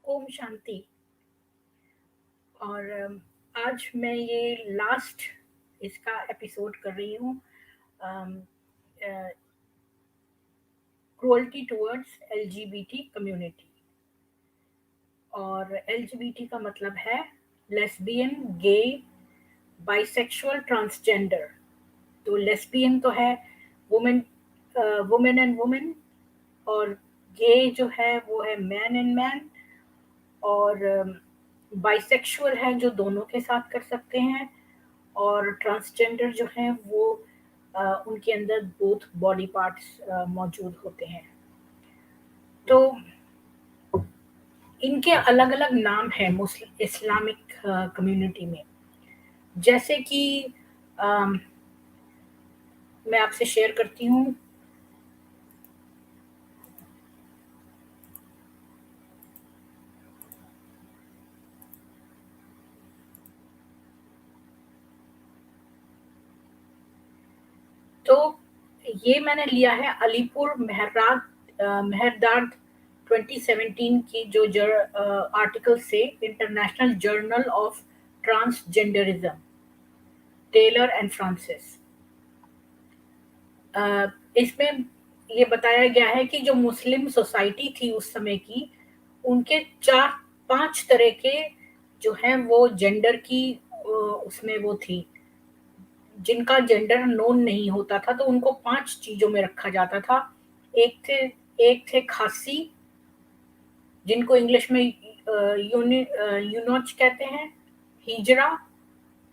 ओम शांति। और आज मैं ये लास्ट इसका एपिसोड कर रही हूँ। Cruelty towards LGBT community. और एलजीबीटी का मतलब है लेस्बियन, गे, बाइसेक्सुअल, ट्रांसजेंडर। तो लेस्बियन तो है वुमेन, वुमेन एंड वुमेन। और गे जो है वो है मैन एंड मैन। और बाइसेक्सुअल है जो दोनों के साथ कर सकते हैं। और ट्रांसजेंडर जो हैं वो उनके अंदर बोथ बॉडी पार्ट्स मौजूद होते हैं। तो इनके अलग अलग नाम हैं मुस्लिम इस्लामिक कम्युनिटी में। जैसे कि अम, मैं आपसे शेयर करती हूँ। तो ये मैंने लिया है अलीपुर मेहरदाद 2017 की जो आर्टिकल से, international journal of transgenderism, Taylor and Francis. इसमें ये बताया गया है कि जो मुस्लिम सोसाइटी थी उस समय की, उनके 4-5 तरह के जो हैं वो जेंडर की उसमें वो थी। जिनका जेंडर नोन नहीं होता था तो उनको 5 चीज़ों में रखा जाता था। एक थे खासी, जिनको इंग्लिश में यूनोच कहते हैं, हिजरा,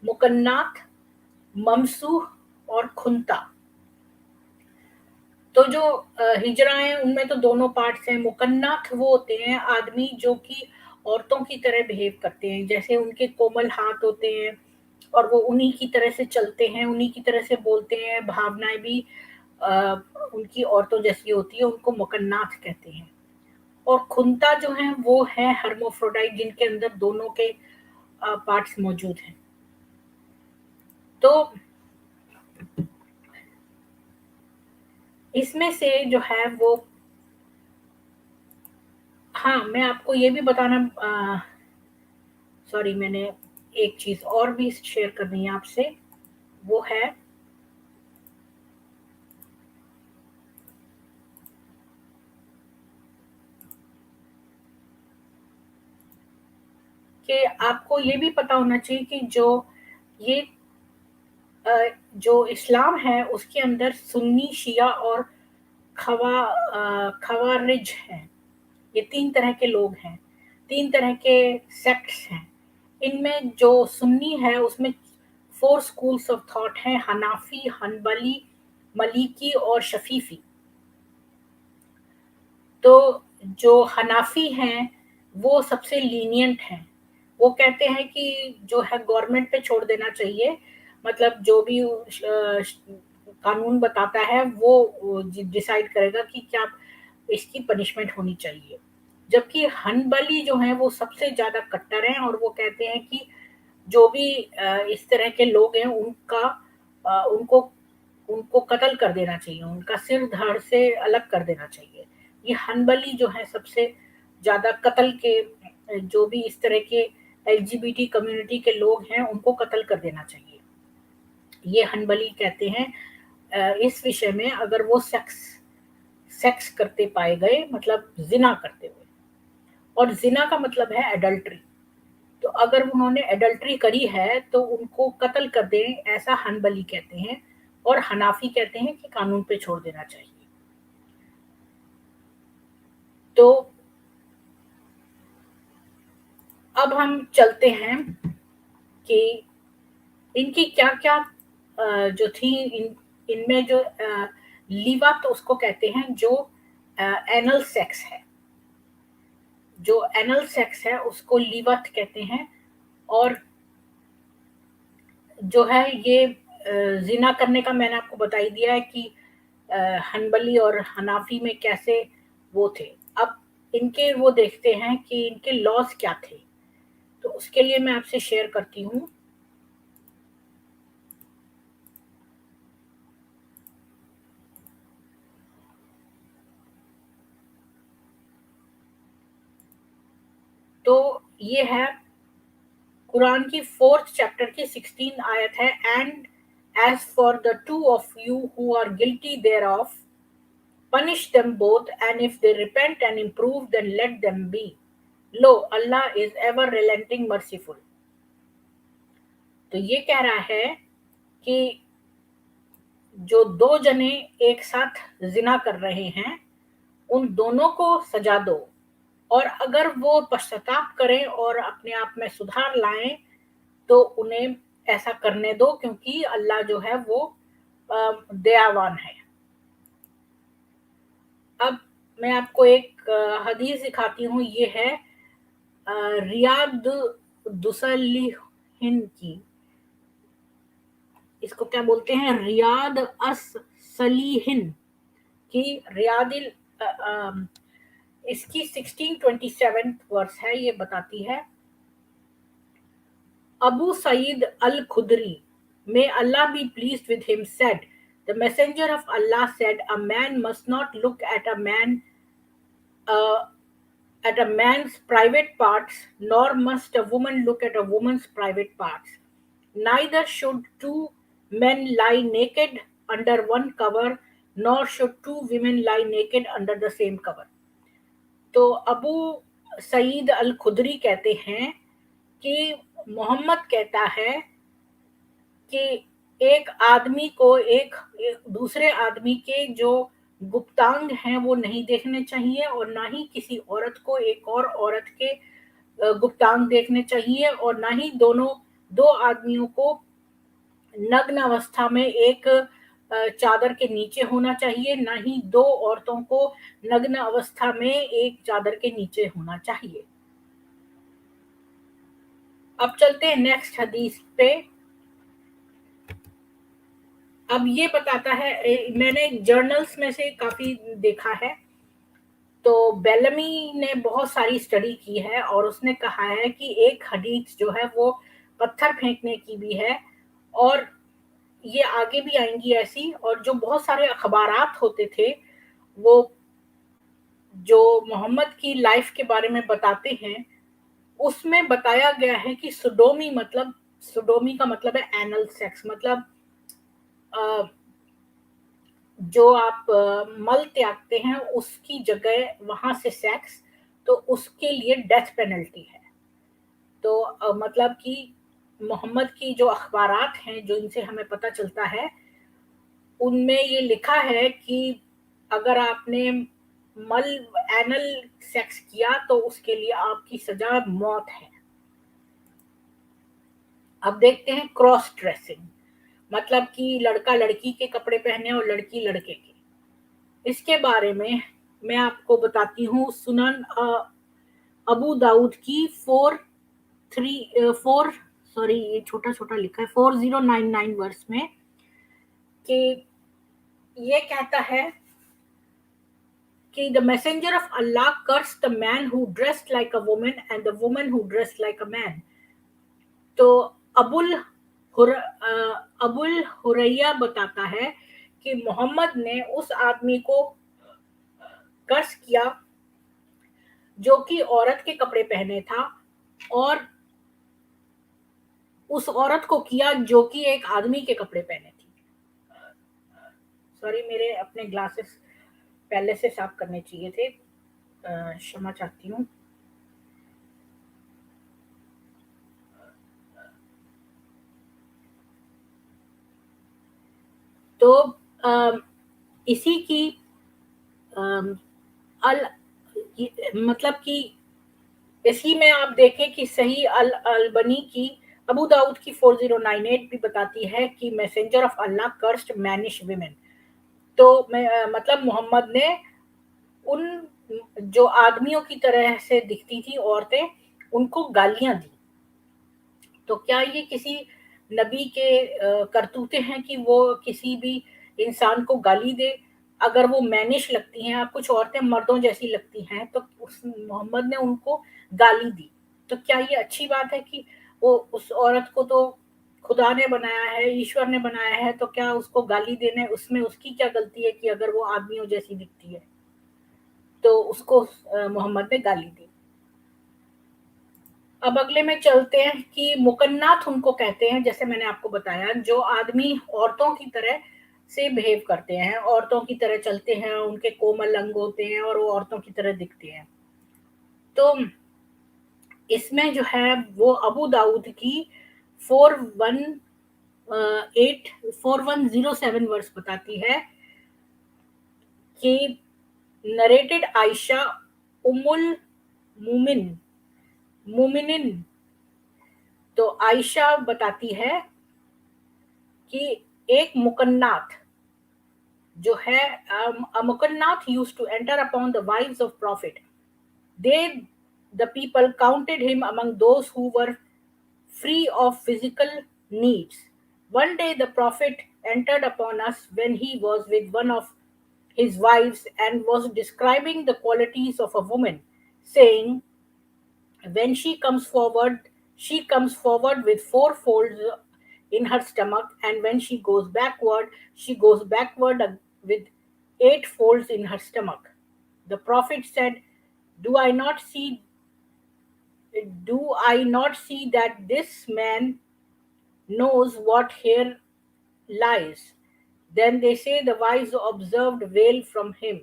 मुकन्नाथ, ममसूह और खुंता। तो जो हिजरा है उनमें तो दोनों पार्ट्स हैं। मुकन्नाथ वो होते हैं आदमी जो कि औरतों की तरह बिहेव करते हैं, जैसे उनके कोमल हाथ होते हैं और वो उन्हीं की तरह से चलते हैं, उन्हीं की तरह से बोलते हैं, भावनाएं भी अ, उनकी औरतों जैसी होती है, उनको मुकन्नाथ कहते हैं। और खुंता जो है वो है हर्मोफ्रोडाइट, जिनके अंदर दोनों के पार्ट्स मौजूद हैं। तो इसमें से जो है वो, हाँ, मैं आपको ये भी बताना, सॉरी, मैंने एक चीज़ और भी शेयर करनी है आपसे। वो है कि आपको ये भी पता होना चाहिए कि ये अ, जो इस्लाम है उसके अंदर सुन्नी, शिया और खवारिज हैं। ये 3 तरह के लोग हैं, 3 तरह के सेक्ट्स हैं। इनमें जो सुन्नी है उसमें 4 स्कूल्स ऑफ थॉट हैं, हनाफी, हनबली, मलीकी और शफीफी। तो जो हनाफी हैं वो सबसे लीनिएंट हैं। वो कहते हैं कि जो है गवर्नमेंट पे छोड़ देना चाहिए, मतलब जो भी कानून बताता है वो डिसाइड करेगा कि क्या इसकी पनिशमेंट होनी चाहिए। जबकि हनबली जो हैं वो सबसे ज़्यादा कट्टर हैं और वो कहते हैं कि जो भी इस तरह के लोग हैं उनको उनको कत्ल कर देना चाहिए, उनका सिर धड़ से अलग कर देना चाहिए। ये हनबली जो है सबसे ज़्यादा कत्ल के, जो भी इस तरह के एलजीबीटी कम्युनिटी के लोग हैं उनको कत्ल कर देना चाहिए। ये हनबली कहते हैं इस विषय में, अगर वो सेक्स सेक्स करते पाए गए, मतलब ज़िना करते हुए। और ज़िना का मतलब है एडल्ट्री। तो अगर उन्होंने एडल्ट्री करी है तो उनको कत्ल कर दें, ऐसा हनबली कहते हैं। और हनाफी कहते हैं कि कानून पे छोड़ देना चाहिए। तो अब हम चलते हैं कि इनकी क्या-क्या जो थी, इनमें जो लिवात उसको कहते हैं, जो एनल सेक्स है। जो एनल सेक्स है उसको लिवात कहते हैं। और जो है ये ज़िना करने का मैंने आपको बता ही दिया है कि हनबली और हनाफी में कैसे वो थे। अब इनके वो देखते हैं कि इनके लॉज़ क्या थे। तो उसके लिए मैं आपसे शेयर करती हूँ। तो ये है कुरान की 4th चैप्टर की 16 आयत है। And as for the two of you who are guilty thereof punish them both, and if they repent and improve, then let them be. Lo, Allah is ever relenting, merciful. तो ये कह रहा है कि जो दो जने एक साथ जिना कर रहे हैं उन दोनों को सजा दो, और अगर वो पश्चाताप करें और अपने आप में सुधार लाएं तो उन्हें ऐसा करने दो, क्योंकि अल्लाह जो है वो दयावान है। अब मैं आपको एक हदीस दिखाती हूँ। ये है रियाद दुसलिहिन की। इसको क्या बोलते हैं? रियाद अस सलीहिन की रियादिल इसकी 1627 वर्स है। ये बताती है, Abu Sa'id al-Khudri, may Allah be pleased with him, said, the messenger of Allah said, a man must not look uh, at a man's private parts, nor must a woman look at a woman's private parts. Neither should two men lie naked under one cover, nor should two women lie naked under the same cover. तो अबू सईद अल खुदरी कहते हैं कि मोहम्मद कहता है कि एक आदमी को एक दूसरे आदमी के जो गुप्तांग हैं वो नहीं देखने चाहिए, और ना ही किसी औरत को एक और औरत के गुप्तांग देखने चाहिए, और ना ही दो आदमियों को नग्न अवस्था में एक चादर के नीचे होना चाहिए, ना ही दो औरतों को नग्न अवस्था में एक चादर के नीचे होना चाहिए। अब चलते हैं नेक्स्ट हदीस पे। अब ये बताता है, मैंने जर्नल्स में से काफी देखा है, तो बेलमी ने बहुत सारी स्टडी की है और उसने कहा है कि एक हदीस जो है वो पत्थर फेंकने की भी है, और ये आगे भी आएंगी ऐसी। और जो बहुत सारे अखबारात होते थे वो जो मोहम्मद की लाइफ के बारे में बताते हैं, उसमें बताया गया है कि सुडोमी का मतलब है एनल सेक्स, मतलब जो आप मल त्यागते हैं उसकी जगह वहां से सेक्स, तो उसके लिए डेथ पेनल्टी है। तो मतलब कि मोहम्मद की जो अखबारात हैं जो इनसे हमें पता चलता है, उनमें ये लिखा है कि अगर आपने एनल सेक्स किया तो उसके लिए आपकी सजा मौत है। अब देखते हैं क्रॉस ड्रेसिंग, मतलब कि लड़का लड़की के कपड़े पहने और लड़की लड़के के। इसके बारे में मैं आपको बताती हूँ। सुनन अबू दाऊद की 4 सॉरी ये छोटा छोटा लिखा है 4099 वर्स में, कि ये कहता है कि the messenger of Allah cursed the man who dressed like a woman and the woman who dressed like a man. तो अबुल हुरैया बताता है कि मोहम्मद ने उस आदमी को कर्स किया जो कि औरत के कपड़े पहने था, और उस औरत को किया जो कि एक आदमी के कपड़े पहने थी। सॉरी, मेरे अपने ग्लासेस पहले से साफ करने चाहिए थे, क्षमा चाहती हूँ। तो इसी की मतलब कि इसी में आप देखें कि सही अल अलबनी की अबू दाऊद की 4098 भी बताती है कि messenger of Allah cursed मैनिश women. तो मतलब मोहम्मद ने उन जो आदमियों की तरह से दिखती थी औरतें, उनको गालियां दी। तो क्या ये किसी नबी के करतूते हैं कि वो किसी भी इंसान को गाली दे? अगर वो मैनिश लगती हैं, कुछ औरतें मर्दों जैसी लगती हैं, तो उस मोहम्मद ने उनको गाली दी। तो क्या ये अच्छी बात है कि वो उस औरत को तो खुदा ने बनाया है, ईश्वर ने बनाया है, तो क्या उसको गाली देने उसमें उसकी क्या गलती है कि अगर वो आदमियों जैसी दिखती है? तो उसको मोहम्मद ने गाली दी। अब अगले में चलते हैं कि मुकन्नात उनको कहते हैं, जैसे मैंने आपको बताया, जो आदमी औरतों की तरह से बिहेव करते हैं, औरतों की तरह चलते हैं, उनके कोमल अंग होते हैं और वो औरतों की तरह दिखते हैं। तो इसमें जो है वो अबू दाऊद की 4107 वर्स बताती है कि नरेटेड आयशा उम्मुल मुमिन मुमिनिन। तो आयशा बताती है कि एक मुकन्नात जो है, a muqannat used to enter upon the wives of prophet. They, the people counted him among those who were free of physical needs. One day the prophet entered upon us when he was with one of his wives and was describing the qualities of a woman, saying, when she comes forward with four folds in her stomach, and when she goes backward with eight folds in her stomach. The prophet said, Do I not see that this man knows what here lies? Then they say the wives observed veil from him.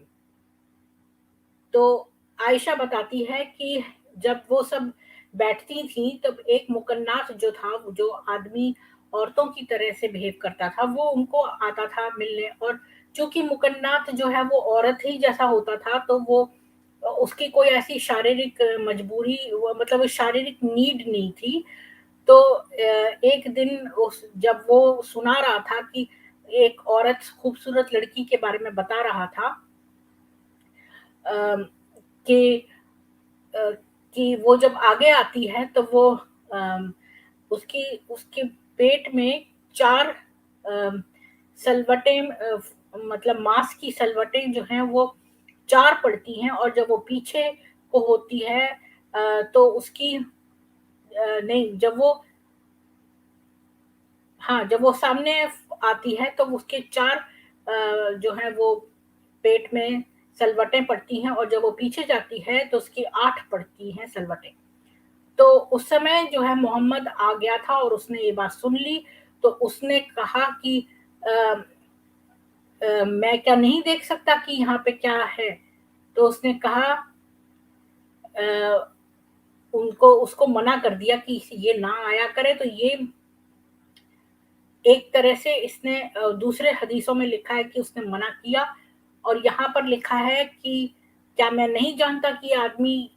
तो आयशा बताती है कि जब वो सब बैठती थी तब एक मुकन्नात जो था, जो आदमी औरतों की तरह से बिहेव करता था, वो उनको आता था मिलने। और चूंकि मुकन्नात जो है वो औरत ही जैसा होता था, तो वो उसकी कोई ऐसी शारीरिक मजबूरी, मतलब शारीरिक नीड नहीं थी। तो एक दिन जब वो सुना रहा था कि एक औरत खूबसूरत लड़की के बारे में बता रहा था, अ, कि अ, कि वो जब आगे आती है तो वो उसकी उसके पेट में चार सलवटें, मतलब मांस की सलवटें जो हैं वो चार पड़ती हैं, और जब वो पीछे को होती है तो उसकी नहीं, जब वो, हाँ, जब वो सामने आती है तो उसके चार जो है वो पेट में सलवटें पड़ती हैं, और जब वो पीछे जाती है तो उसकी 8 पड़ती हैं सलवटें। तो उस समय जो है मोहम्मद आ गया था और उसने ये बात सुन ली। तो उसने कहा कि अ, मैं क्या नहीं देख सकता कि यहाँ पे क्या है? तो उसने कहा, अ, उनको उसको मना कर दिया कि ये ना आया करे। तो ये एक तरह से इसने दूसरे हदीसों में लिखा है कि उसने मना किया, और यहाँ पर लिखा है कि क्या मैं नहीं जानता कि आदमी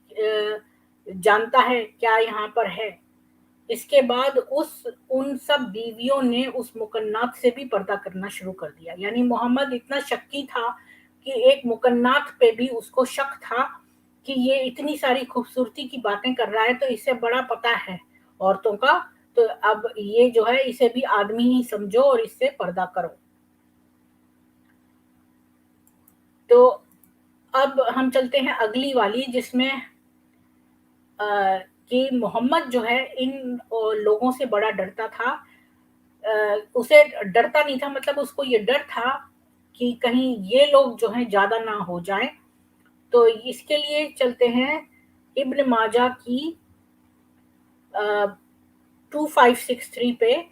जानता है क्या यहाँ पर है। इसके बाद उस उन सब बीवियों ने उस मुकन्नात से भी पर्दा करना शुरू कर दिया। यानी मोहम्मद इतना शक्की था कि एक मुकन्नात पे भी उसको शक था कि ये इतनी सारी खूबसूरती की बातें कर रहा है, तो इसे बड़ा पता है औरतों का। तो अब ये जो है इसे भी आदमी ही समझो और इससे पर्दा करो। तो अब हम चलते हैं अगली वाली, जिसमें कि मोहम्मद जो है इन लोगों से बड़ा डरता था। उसे डरता नहीं था, मतलब उसको ये डर था कि कहीं ये लोग जो हैं ज्यादा ना हो जाएं। तो इसके लिए चलते हैं इब्न माजा की 2563 पे।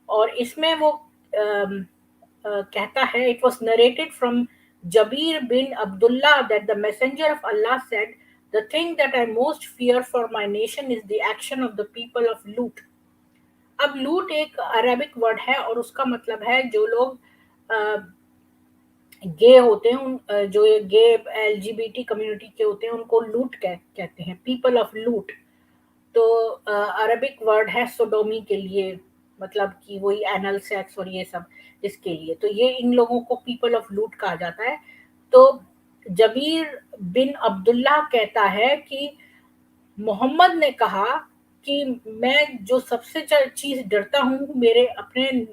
और इसमें वो कहता है, it was narrated from Jabir bin Abdullah that the messenger of Allah said, the thing that I most fear for my nation is the action of the people of Lot. अब लूट एक अरेबिक वर्ड है और उसका मतलब है जो लोग गे होते हैं, जो ये गे एलजीबीटी कम्युनिटी के होते हैं उनको लूट कहते हैं, पीपल ऑफ लूट। तो अरबिक वर्ड है सोडोमी के लिए, मतलब कि वही एनल सेक्स और ये सब इसके लिए। तो ये इन लोगों को पीपल ऑफ लूट कहा जाता है। तो जबीर बिन अब्दुल्ला कहता है कि मोहम्मद ने कहा कि मैं जो सबसे चीज डरता हूँ मेरे अपने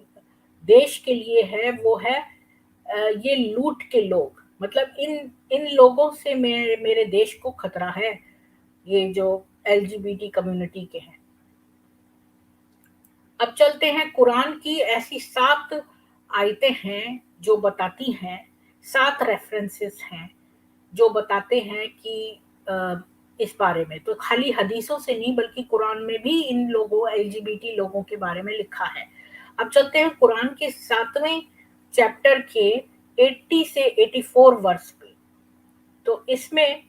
देश के लिए है, वो है ये लूट के लोग। मतलब इन इन लोगों से मेरे देश को खतरा है, ये जो एलजीबीटी कम्युनिटी के हैं। अब चलते हैं कुरान की ऐसी 7 आयतें हैं जो बताती हैं, 7 रेफरेंसेस हैं जो बताते हैं कि इस बारे में। तो खाली हदीसों से नहीं बल्कि कुरान में भी इन लोगों एलजीबीटी लोगों के बारे में लिखा है। अब चलते हैं कुरान के 7वें चैप्टर के 80 से 84 वर्स पे। तो इसमें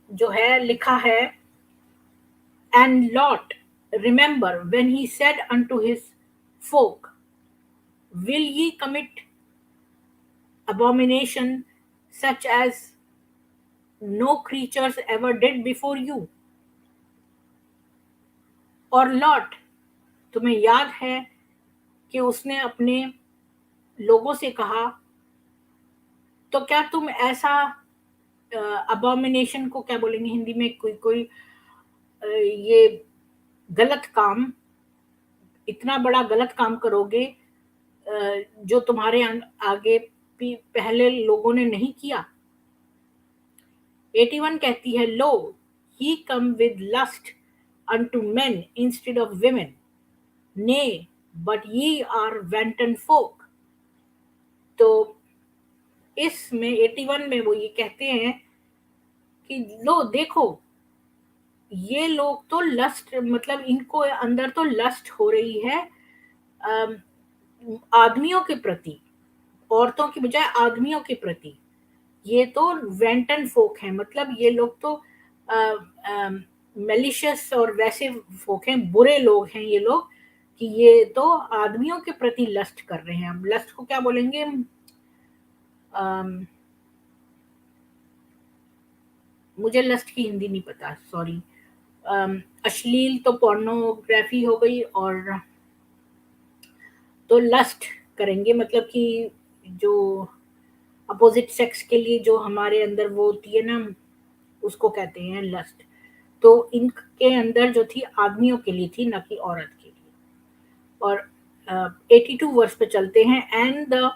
जो है लिखा है, and lot remember when he said unto his folk, will ye commit abomination such as no creatures ever did before you? और लॉट, तुम्हें याद है कि उसने अपने लोगों से कहा, तो क्या तुम ऐसा अबॉमिनेशन को क्या बोलेंगे हिंदी में, कोई कोई ये गलत काम, इतना बड़ा गलत काम करोगे जो तुम्हारे आगे पहले लोगों ने नहीं किया। 81 कहती है, लो he come with lust unto men instead of women, nay but ye are wanton folk। तो इसमें 81 में वो ये कहते हैं कि लो देखो, ये लोग तो लस्ट, मतलब इनको अंदर तो लस्ट हो रही है आदमियों के प्रति, औरतों की बजाय आदमियों के प्रति। ये तो वेंटन फोक हैं, मतलब ये लोग तो मेलिशियस और वैसे फोक हैं, बुरे लोग हैं ये लोग, कि ये तो आदमियों के प्रति लस्ट कर रहे हैं। हम लस्ट को क्या बोलेंगे, मुझे लस्ट की हिंदी नहीं पता, सॉरी। अश्लील तो पोर्नोग्राफी हो गई, और तो लस्ट करेंगे मतलब कि जो अपोजिट सेक्स के लिए जो हमारे अंदर वो होती है ना, उसको कहते हैं लस्ट। तो इनके अंदर जो थी आदमियों के लिए थी, ना कि औरत के लिए। और 82 वर्स पे चलते हैं, and the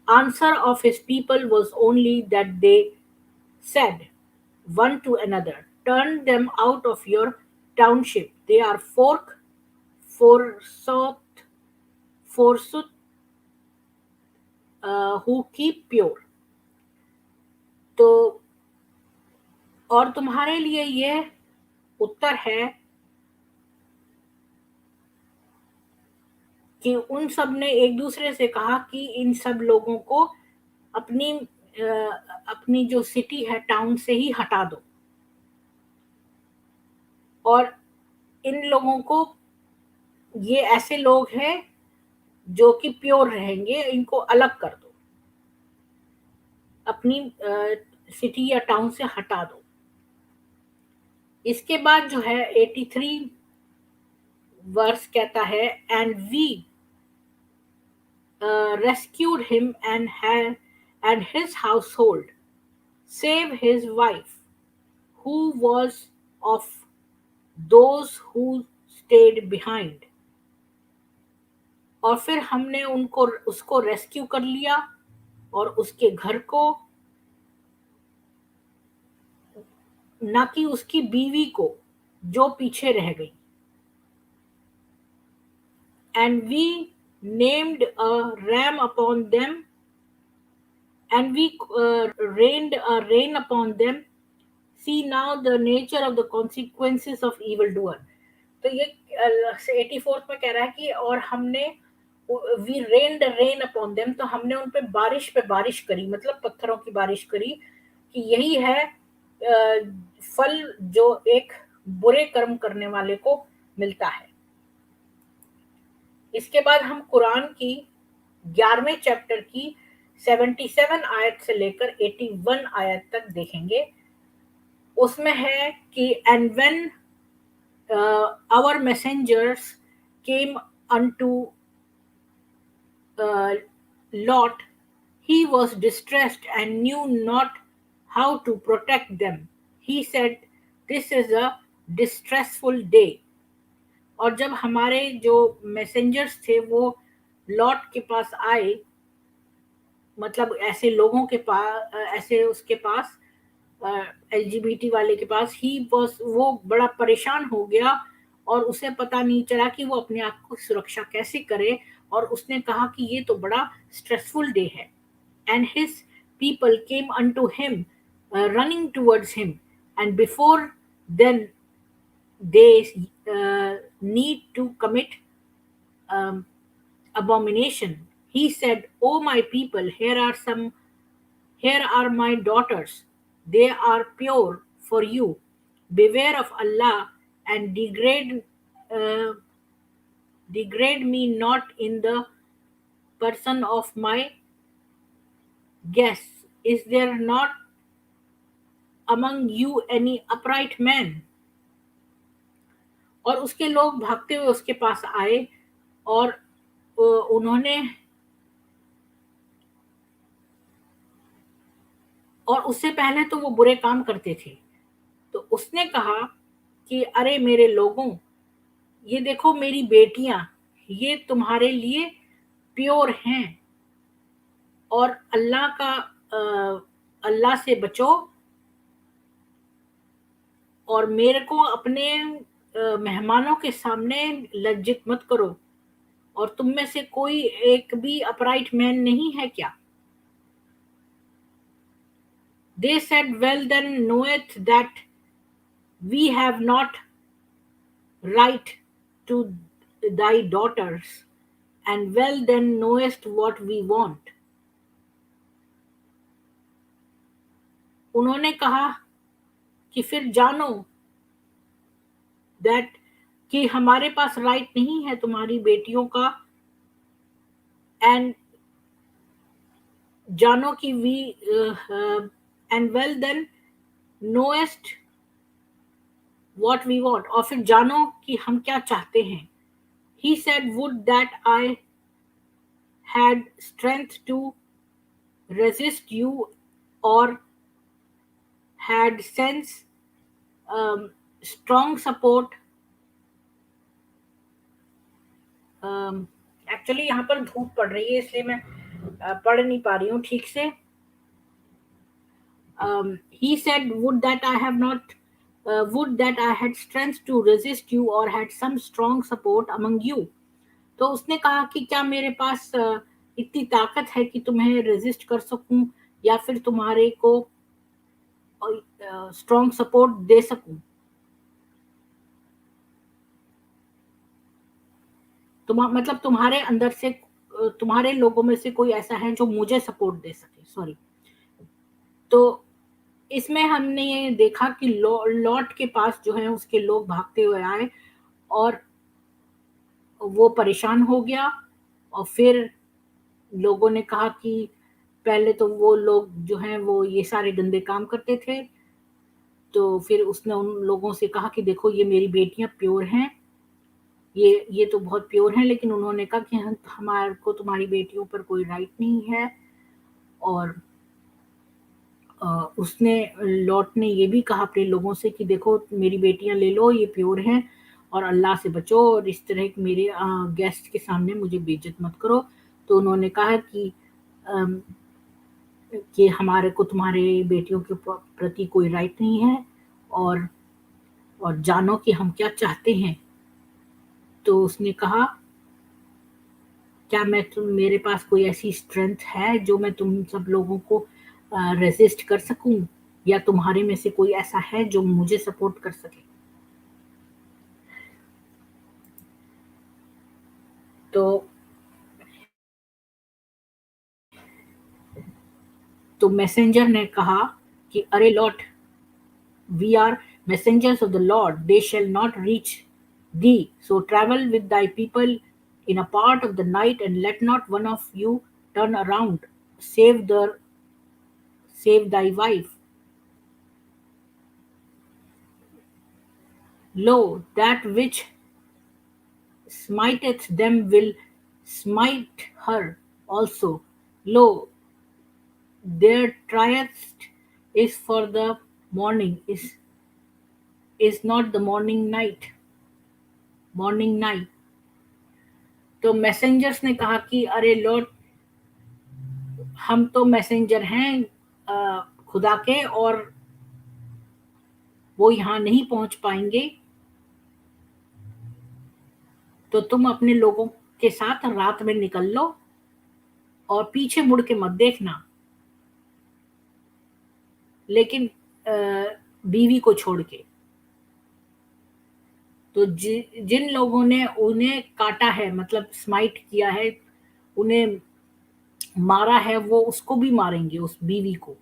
answer of his people was only that they said one to another, turn them out of your township, they are forsook who keep pure। तो और तुम्हारे लिए यह उत्तर है कि उन सब ने एक दूसरे से कहा कि इन सब लोगों को अपनी अपनी जो सिटी है, टाउन से ही हटा दो, और इन लोगों को, ये ऐसे लोग हैं जो कि प्योर रहेंगे, इनको अलग कर दो, अपनी सिटी या टाउन से हटा दो। इसके बाद जो है 83 वर्स कहता है, and we rescued him and his household, save his wife, who was of those who stayed behind। और फिर हमने उसको रेस्क्यू कर लिया और उसके घर को, ना कि उसकी बीवी को जो पीछे रह गई। And we named a ram upon them and we rained a rain upon them, see now the nature of the consequences of evil doer। तो ये 84 में कह रहा है कि और हमने we rained rain upon them, तो हमने उन पे बारिश करी, मतलब पत्थरों की बारिश करी, कि यही है फल जो एक बुरे कर्म करने वाले को मिलता है। इसके बाद हम कुरान की 11वें चैप्टर की 77 आयत से लेकर 81 आयत तक देखेंगे। उसमें है कि and when our messengers came unto Lot, he was distressed and knew not how to protect them, he said, this is a distressful day। और जब हमारे जो मैसेंजर्स थे वो लॉट के पास आए, मतलब ऐसे लोगों के पास, ऐसे उसके पास एलजीबीटी वाले के पास, वो बड़ा परेशान हो गया और उसे पता नहीं चला कि वो अपने आप को सुरक्षा कैसे करे, और उसने कहा कि ये तो बड़ा स्ट्रेसफुल डे है। And his people came unto him running towards him, and before then they need to commit um, abomination. He said, "O my people, here are my daughters. They are pure for you. Beware of Allah and uh, degrade me not in the person of my guests. Is there not among you any upright man?" और उसके लोग भागते हुए उसके पास आए, और उन्होंने और उससे पहले तो वो बुरे काम करते थे। तो उसने कहा कि अरे मेरे लोगों, ये देखो मेरी बेटियां, ये तुम्हारे लिए प्योर हैं, और अल्लाह से बचो, और मेरे को अपने मेहमानों के सामने लज्जित मत करो। और तुम में से कोई एक भी अपराइट मैन नहीं है क्या? They said, well then knoweth that we have not right to thy daughters, and well then knowest what we want. उन्होंने कहा कि फिर जानो दैट कि हमारे पास राइट नहीं है तुम्हारी बेटियों का, एंड जानो कि we and well then knowest what we want, और फिर जानो कि हम क्या चाहते हैं। He said, would that I had strength to resist you, or had sense, strong support। Actually यहाँ पर धूप पड़ रही है, इसलिए मैं पढ़ नहीं पा रही हूँ ठीक से। He said, would that I had strength to resist you, or had some strong support among you। तो उसने कहा कि क्या मेरे पास इतनी ताकत है कि तुम्हें रेजिस्ट कर सकूं, या फिर तुम्हारे को स्ट्रॉन्ग सपोर्ट दे सकूं। मतलब तुम्हारे अंदर से, तुम्हारे लोगों में से कोई ऐसा है जो मुझे सपोर्ट दे सके, सॉरी। तो इसमें हमने ये देखा कि लॉट के पास जो है उसके लोग भागते हुए आए, और वो परेशान हो गया। और फिर लोगों ने कहा कि पहले तो वो लोग जो हैं वो ये सारे गंदे काम करते थे, तो फिर उसने उन लोगों से कहा कि देखो ये मेरी बेटियां प्योर हैं, ये तो बहुत प्योर हैं, लेकिन उन्होंने कहा कि हमारे को तुम्हारी बेटियों पर कोई राइट नहीं है। और उसने लॉट ने ये भी कहा अपने लोगों से कि देखो मेरी बेटियां ले लो, ये प्योर हैं, और अल्लाह से बचो, और इस तरह के मेरे गेस्ट के सामने मुझे बेइज्जत मत करो। तो उन्होंने कहा कि हमारे को तुम्हारी बेटियों के प्रति कोई राइट नहीं है, और जानो कि हम क्या चाहते हैं। तो उसने कहा, क्या मेरे पास कोई ऐसी स्ट्रेंथ है जो मैं तुम सब लोगों को रेसिस्ट कर सकूं, या तुम्हारे में से कोई ऐसा है जो मुझे सपोर्ट कर सके। तो मैसेंजर ने कहा कि अरे Lot, we are messengers of the Lord, they shall not reach thee. So travel with thy people in a part of the night, and let not one of you turn around, save the save thy wife. Lo, that which smiteth them will smite her also. Lo, their triumph is for the morning, is not the morning night। तो messengers ने कहा कि अरे Lord, हम तो messenger हैं खुदा के, और वो यहाँ नहीं पहुंच पाएंगे, तो तुम अपने लोगों के साथ रात में निकल लो, और पीछे मुड़ के मत देखना। लेकिन बीवी को छोड़ के। तो जिन लोगों ने उन्हें काटा है, मतलब स्माइट किया है, उन्हें मारा है, वो उसको भी मारेंगे, उस बीवी को।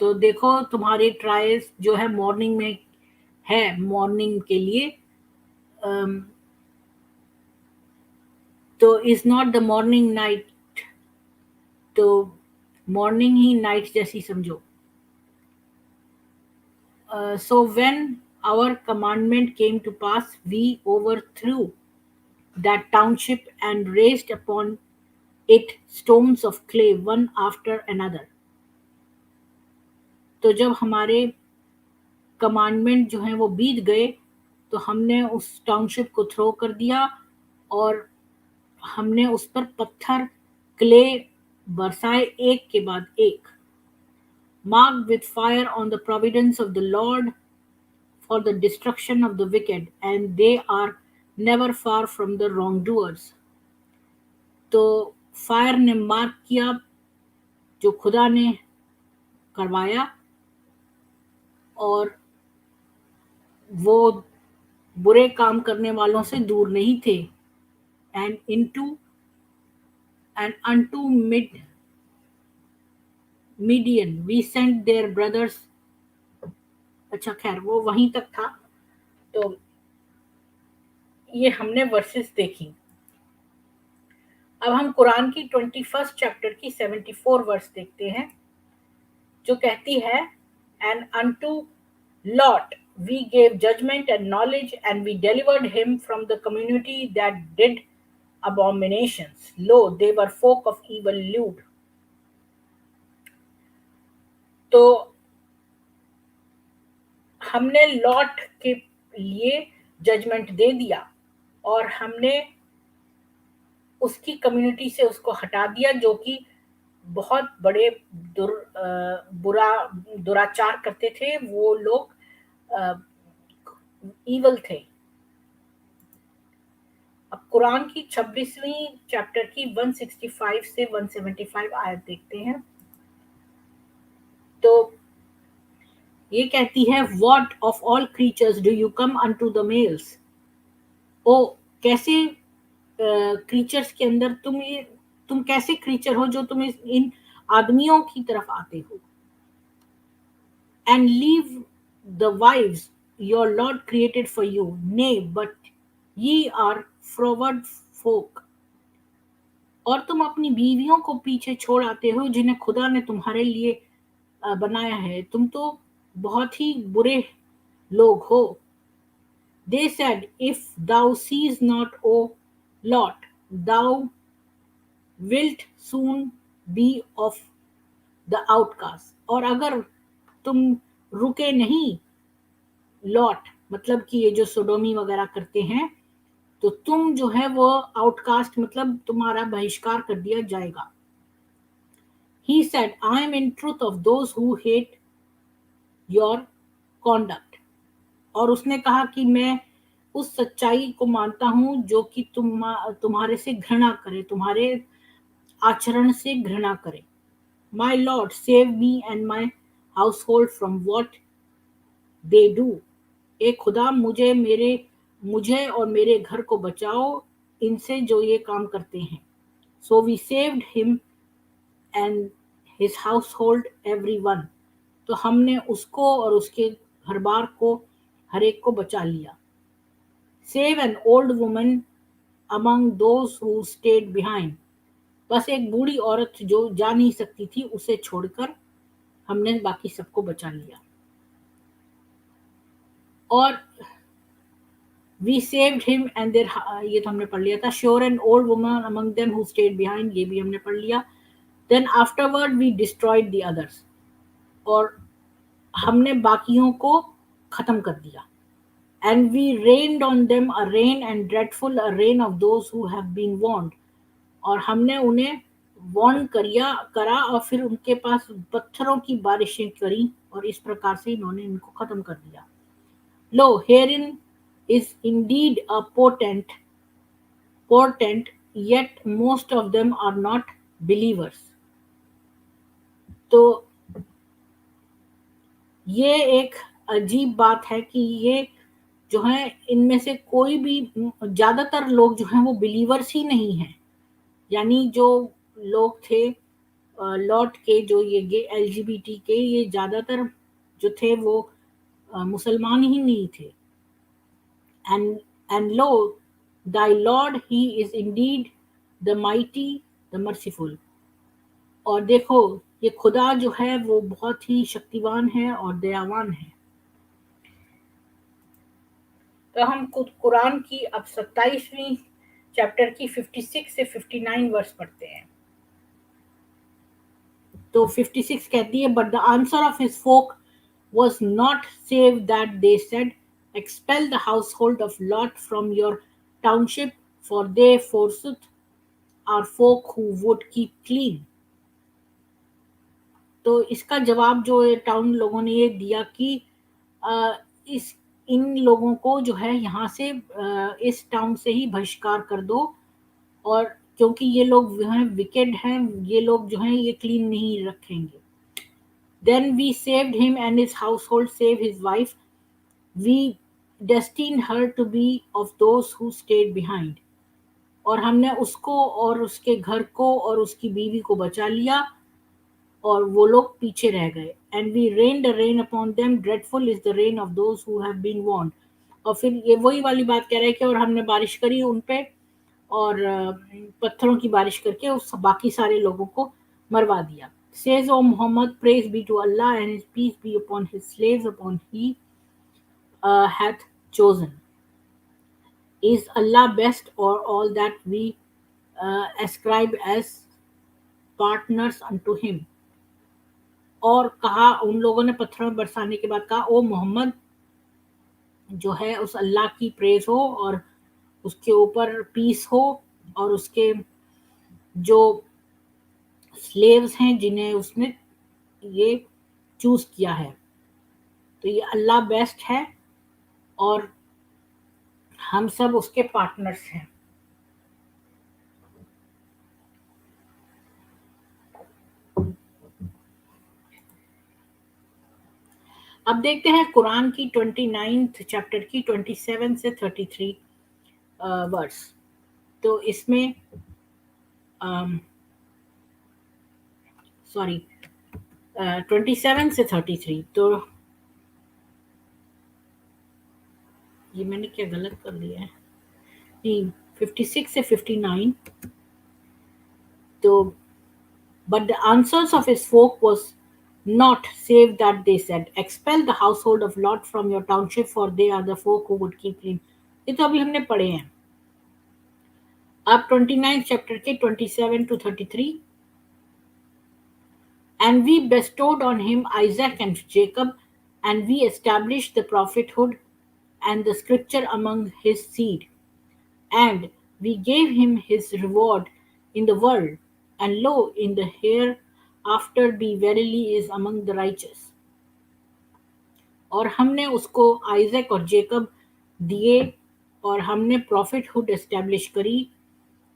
तो देखो तुम्हारी ट्रायल्स जो है मॉर्निंग में है, मॉर्निंग के लिए। अम, तो is not the morning night, तो मॉर्निंग ही नाइट जैसी समझो। So when our commandment came to pass, we overthrew that township and raised upon it stones of clay one after another. तो जब हमारे कमांडमेंट जो हैं वो बीत गए, तो हमने उस टाउनशिप को थ्रो कर दिया, और हमने उस पर पत्थर, क्ले बरसाए एक के बाद एक। Marked with fire on the providence of the Lord for the destruction of the wicked, and they are never far from the wrongdoers. तो फायर ने मार्क किया, जो खुदा ने करवाया, और वो बुरे काम करने वालों से दूर नहीं थे। And into and unto Midian we sent their brothers. अच्छा खैर वो वहीं तक था। तो ये हमने वर्सेस देखी। अब हम कुरान की 21st चैप्टर की 74 वर्स देखते हैं, जो कहती है, and unto lot we gave judgment and knowledge, and we delivered him from the community that did abominations. Lo, they were folk of evil lewd. तो हमने लॉट के लिए जजमेंट दे दिया, और हमने उसकी कम्युनिटी से उसको हटा दिया, जो कि बहुत बड़े बुरा दुराचार करते थे। वो लोग ईवल थे। अब कुरान की 26वीं चैप्टर की 165 से 175 आयत देखते हैं। तो ये कहती है, what of all creatures do you come unto the males. ओ कैसे क्रीचर्स के अंदर तुम कैसे क्रीचर हो जो तुम इन आदमियों की तरफ आते हो। And leave the wives your Lord created for you, ने बट ये आर फ्रॉवर्ड फोक। और तुम अपनी बीवियों को पीछे छोड़ आते हो, जिन्हें खुदा ने तुम्हारे लिए बनाया है। तुम तो बहुत ही बुरे लोग हो। They said, if thou seest not, O Lot, thou wilt soon be of the outcast. और अगर तुम रुके नहीं, लॉट मतलब कि ये जो सोडोमी वगैरह करते हैं, तो तुम जो है वो आउटकास्ट, मतलब तुम्हारा बहिष्कार कर दिया जाएगा। He said, I am in truth of those who hate your conduct. और उसने कहा कि मैं उस सच्चाई को मानता हूं जो कि तुम्हारे से घृणा करे, तुम्हारे आचरण से घृणा करे। My lord save me and my household from what they do. ए खुदा मुझे और मेरे घर को बचाओ इनसे जो ये काम करते हैं। So we saved him and his household every one. तो हमने उसको और उसके घर बार को हर एक को बचा लिया। Save N old woman among those who stayed behind. बस एक बूढ़ी औरत जो जा नहीं सकती थी, उसे छोड़कर हमने बाकी सबको बचा लिया। और we saved him and there, ये तो हमने पढ़ लिया था। Sure an old woman among them who stayed behind, ये भी हमने पढ़ लिया। Then afterward we destroyed the others, और हमने बाकियों को खत्म कर दिया। And we rained on them a rain and dreadful a rain of those who have been warned. और हमने उन्हें वार्न करा, और फिर उनके पास पत्थरों की बारिशें करी, और इस प्रकार से इन्होंने इनको खत्म कर दिया। लो, herein is indeed a portent, yet most of them are not believers. तो ये एक अजीब बात है कि ये जो है इनमें से कोई भी ज़्यादातर लोग जो हैं वो बिलीवर्स ही नहीं हैं। यानी जो लोग थे लॉट के, जो ये गे एलजीबीटी के, ये ज़्यादातर जो थे वो मुसलमान ही नहीं थे। And low, thy Lord he is Indeed the mighty the merciful. और देखो, ये खुदा जो है वो बहुत ही शक्तिवान है और दयावान है। तो हम कुरान की अब 27वीं चैप्टर की 56 से 59 वर्स पढ़ते हैं। तो 56 कहती है, but the answer of his folk was not save that they said, expel the household of Lot from your township, for they forsooth are folk who would keep clean। तो इसका जवाब जो ये टाउन लोगों ने ये दिया कि अ, इस इन लोगों को जो है यहाँ से इस टाउन से ही बहिष्कार कर दो, और क्योंकि ये लोग जो हैं विकेड हैं, ये लोग जो हैं ये क्लीन नहीं रखेंगे। Then we saved him and his household, save his wife, we destined her to be of those who stayed behind। और हमने उसको और उसके घर को और उसकी बीवी को बचा लिया, और वो लोग पीछे रह गए। And we rain the rain upon them, dreadful is the rain of those who have been warned. और फिर ये वही वाली बात कह रहा है कि और हमने बारिश करी उन पे, और पत्थरों की बारिश करके उस बाकी सारे लोगों को मरवा दिया। Says O Muhammad, praise be to Allah and his peace be upon his slaves upon he hath chosen। Is Allah best, or all that we ascribe as partners unto him। और कहा, उन लोगों ने पत्थरों बरसाने के बाद कहा, ओ मोहम्मद, जो है उस अल्लाह की प्रेज हो और उसके ऊपर पीस हो, और उसके जो स्लेव्स हैं जिन्हें उसने ये चूज किया है। तो ये अल्लाह बेस्ट है और हम सब उसके पार्टनर्स हैं। अब देखते हैं कुरान की 29th चैप्टर की 27 से 33 वर्स। तो इसमें सॉरी 27 से 33, तो ये मैंने क्या गलत कर दिया है, नहीं 56 से 59। तो but the answers of his folk was not save that they said, expel the household of Lot from your township, for they are the folk who would keep clean। ये तो अभी हमने पढ़े हैं। अब 29 चैप्टर के 27 to 33। And we bestowed on him Isaac and Jacob, and we established the prophethood and the scripture among his seed, and we gave him his reward in the world, and lo, in the hereafter be verily is among the righteous। और हमने उसको Isaac और Jacob दिए, और हमने prophethood establish करी,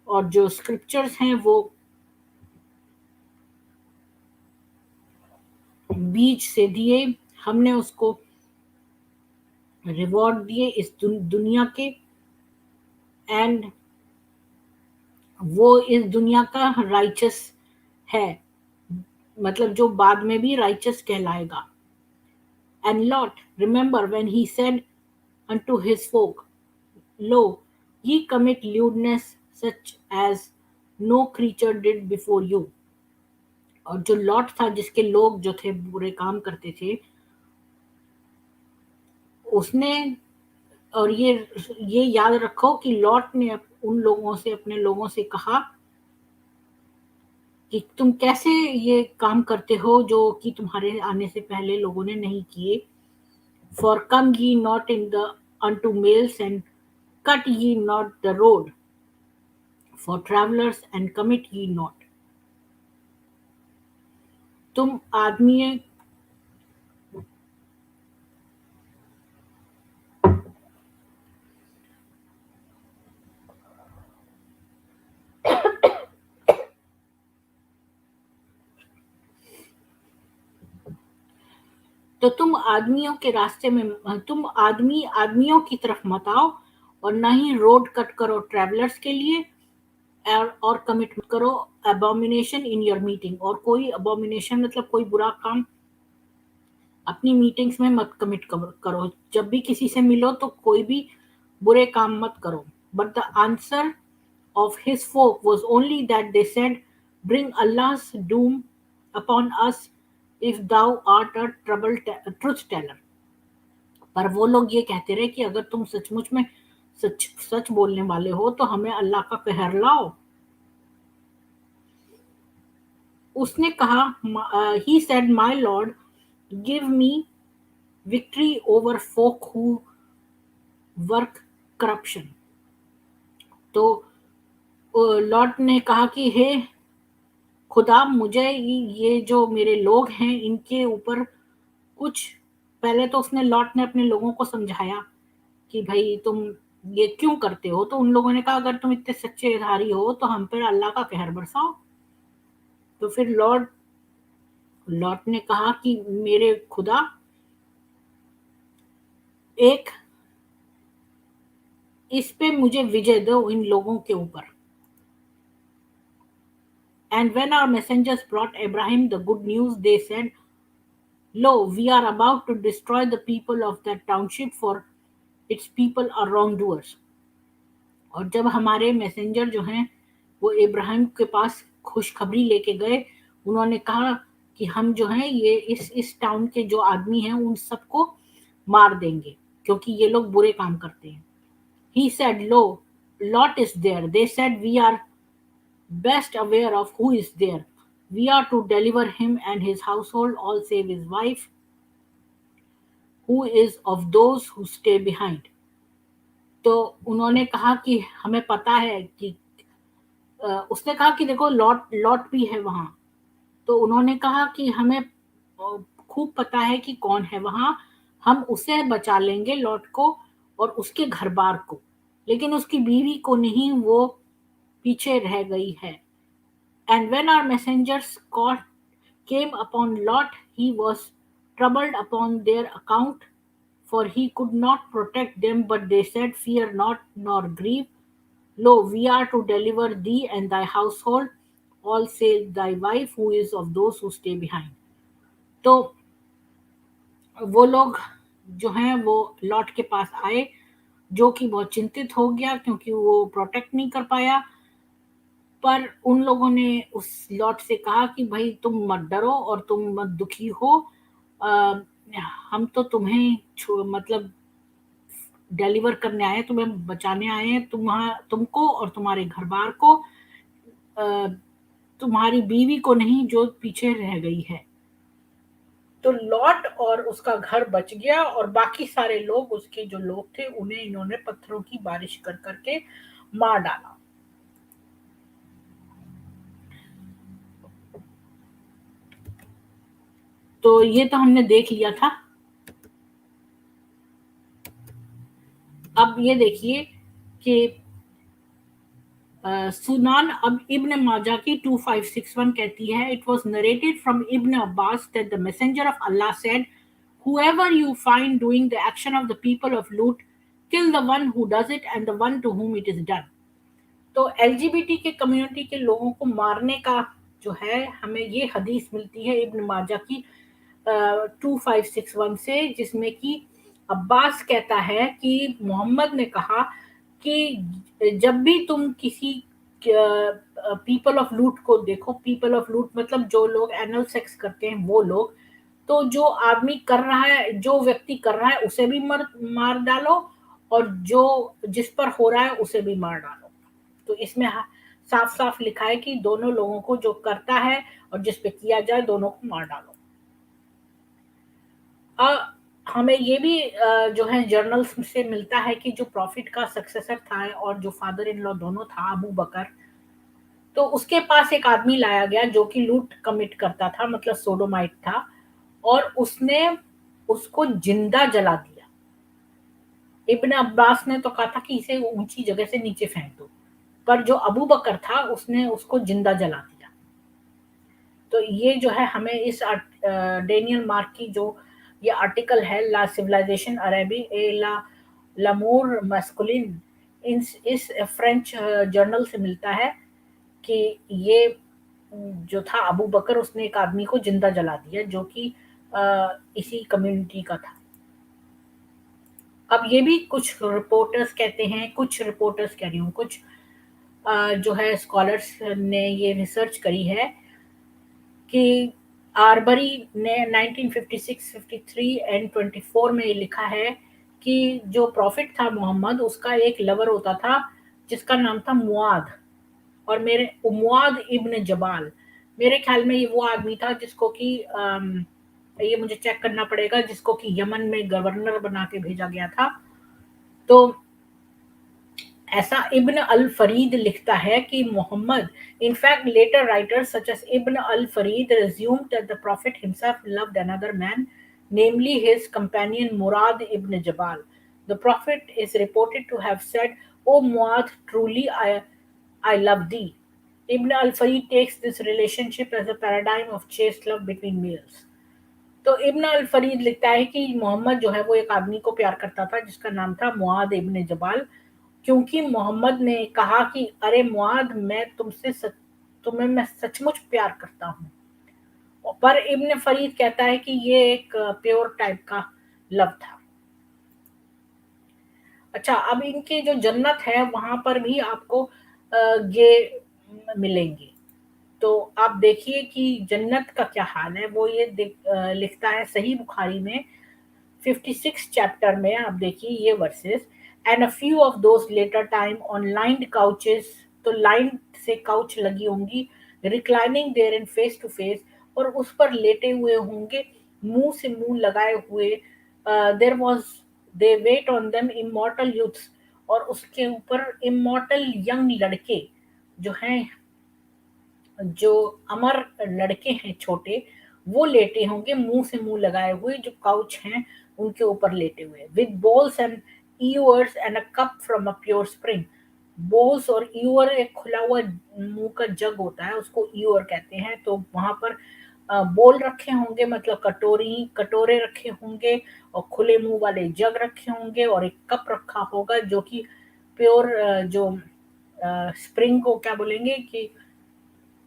और जो स्क्रिप्चर्स हैं वो बीच से दिए, हमने उसको रिवॉर्ड दिए इस दुनिया के, एंड वो इस दुनिया का राइचस है, मतलब जो बाद में भी राइचस कहलाएगा। And lot, remember when he said unto his folk, lo, ye commit lewdness such as no creature did before you। और जो लॉट था, जिसके लोग जो थे बुरे काम करते थे, उसने, और ये याद रखो कि लॉट ने उन लोगों से, अपने लोगों से कहा कि तुम कैसे ये काम करते हो जो कि तुम्हारे आने से पहले लोगों ने नहीं किए। For come ye not in the unto males, and cut ye not the road for travelers, and commit ye not। तुम आदमी तो तुम आदमियों की तरफ मत आओ, और न ही रोड कट करो ट्रैवलर्स के लिए, और कमिट मत करो अबोमिनेशन इन योर मीटिंग, और कोई अबोमिनेशन मतलब कोई बुरा काम अपनी मीटिंग्स में मत कमिट करो। जब भी किसी से मिलो तो कोई भी बुरे काम मत करो। But the answer of his folk was only that they said, bring Allah's doom upon us if thou art a truth teller. पर वो लोग ये कहते रहे कि अगर तुम सचमुच में सच सच बोलने वाले हो तो हमें अल्लाह का कहर लाओ। उसने कहा, he said, my lord, give me victory over folk who work corruption. तो लॉर्ड ने कहा कि हे खुदा, मुझे ये जो मेरे लोग हैं इनके ऊपर कुछ, पहले तो उसने लॉट ने अपने लोगों को समझाया कि भाई तुम ये क्यों करते हो, तो उन लोगों ने कहा अगर तुम इतने सच्चे धारी हो तो हम पर अल्लाह का कहर बरसाओ। तो फिर लॉट ने कहा कि मेरे खुदा, एक इस पे मुझे विजय दो इन लोगों के ऊपर। And when our messengers brought Abraham the good news, they said, lo, we are about to destroy the people of that township, for its people are wrongdoers. और जब हमारे मैसेंजर जो हैं वो इब्राहिम के पास खुशखबरी लेके गए, उन्होंने कहा कि हम जो हैं ये इस टाउन के जो आदमी हैं उन सबको मार देंगे क्योंकि ये लोग बुरे काम करते हैं। He said, lo, Lot is there. They said, we are best aware of who is there. We are to deliver him and his household, all save his wife, who is of those who stay behind. तो उन्होंने कहा कि हमें पता है कि उसने कहा कि देखो लॉट लॉट भी है वहां। तो उन्होंने कहा कि हमें खूब पता है कि कौन है वहां, हम उसे बचा लेंगे लॉट को और उसके घर बार को, लेकिन उसकी बीवी को नहीं, वो पीछे रह गई है। And when our messengers came upon Lot, he was troubled upon their account, for he could not protect them, but they said, fear not nor grieve. Lo, we are to deliver thee and thy household, all save thy wife, who is of those who stay behind. तो वो लोग जो हैं वो lot के पास आए, जो कि बहुत चिंतित हो गया क्योंकि वो प्रोटेक्ट नहीं कर पाया। पर उन लोगों ने उस लॉट से कहा कि भाई तुम मत डरो और तुम मत दुखी हो, हम तो तुम्हें मतलब डिलीवर करने आए, तुम्हें बचाने आए हैं, तुमको और तुम्हारे घर बार को, तुम्हारी बीवी को नहीं जो पीछे रह गई है। तो लॉट और उसका घर बच गया और बाकी सारे लोग, उसके जो लोग थे, उन्हें इन्होंने पत्थरों की बारिश कर करके मार डाला। तो ये तो हमने देख लिया था। अब ये देखिए कि सुनान अब इब्न माजा की 2561 कहती है, it was narrated from ibn Abbas that the messenger of Allah said, whoever you find doing the action of the people of Lut, kill the one who does it and the one to whom it is done. तो LGBT के community के लोगों को मारने का जो है, हमें ये हदीस मिलती है इब्न माजा की 2561 से, जिसमें कि अब्बास कहता है कि मोहम्मद ने कहा कि जब भी तुम किसी पीपल ऑफ लूट को देखो, पीपल ऑफ लूट मतलब जो लोग एनल सेक्स करते हैं वो लोग, तो जो आदमी कर रहा है, जो व्यक्ति कर रहा है उसे भी मार डालो, और जो जिस पर हो रहा है उसे भी मार डालो। तो इसमें साफ साफ लिखा है कि दोनों लोगों को, जो करता है और जिस पे किया जाए, दोनों को मार डालो। हमें ये भी जो है जर्नल्स से मिलता है कि जो प्रॉफिट का सक्सेसर था और जो फादर इन लॉ दोनों था, अबू बकर, तो उसके पास एक आदमी लाया गया जो कि लूट कमिट करता था, मतलब सोडोमाइट था, और उसने उसको जिंदा जला दिया। इब्न अब्बास ने तो कहा था कि इसे ऊंची जगह से नीचे फेंक दो, पर जो अबू बकर था उसने उसको जिंदा जला दिया। तो ये जो है हमें इस डेनियल मार्क की जो ये आर्टिकल है ला सिविलाइजेशन अरेबी ए ला लमूर मस्कुलिन, इस फ्रेंच जर्नल से मिलता है कि ये जो था अबू बकर, उसने एक आदमी को जिंदा जला दिया जो कि इसी कम्युनिटी का था। अब ये भी कुछ रिपोर्टर्स कहते हैं, कुछ रिपोर्टर्स कह रही हूँ, कुछ जो है स्कॉलर्स ने ये रिसर्च करी है कि आरबरी ने 1956, 53 एंड 24 में ये लिखा है कि जो प्रॉफिट था मोहम्मद, उसका एक लवर होता था जिसका नाम था मुआद, और मेरे मुआद इब्न जबाल, मेरे ख्याल में ये वो आदमी था जिसको कि ये मुझे चेक करना पड़ेगा, जिसको कि यमन में गवर्नर बना के भेजा गया था। तो ऐसा इब्न अल फरीद लिखता है कि Mohammad, in fact later writers such as Ibn al-Farid assumed that the prophet himself loved another man, namely his companion Murad ibn Jabal. The prophet is reported to have said, "O Muad, truly I love thee." Ibn al-Farid takes this relationship as a paradigm of chaste love between males. तो इब्न अल फरीद लिखता है कि मोहम्मद जो है वो एक आदमी को प्यार करता था जिसका नाम था मुआद इब्न जबाल, क्योंकि मोहम्मद ने कहा कि अरे मुआद, तुम्हें मैं सचमुच प्यार करता हूँ। पर इब्न फरीद कहता है कि ये एक प्योर टाइप का लव था। अच्छा, अब इनके जो जन्नत है वहां पर भी आपको ये मिलेंगे। तो आप देखिए कि जन्नत का क्या हाल है। वो ये लिखता है सही बुखारी में 56 चैप्टर में, आप देखिए ये verses, and a few of those later time on lined couches, तो लाइन से काउच लगी होंगी, reclining there in face to face, और उस पर लेटे हुए होंगे मुंह से मुंह लगाए हुए, there was they wait on them immortal youths, और उसके ऊपर इमॉर्टल यंग लड़के जो हैं, जो अमर लड़के हैं छोटे, वो लेटे होंगे मुंह से मुंह लगाए हुए, जो काउच हैं उनके ऊपर लेटे हुए, with balls and years and a cup from a pure spring. Balls और ईयर एक खुला हुआ मुंह का जग होता है, उसको ईयर कहते हैं। तो वहां पर बोल रखे होंगे, मतलब कटोरे रखे होंगे, और खुले मुंह वाले जग रखे होंगे, और एक कप रखा होगा जो कि प्योर, जो स्प्रिंग को क्या बोलेंगे कि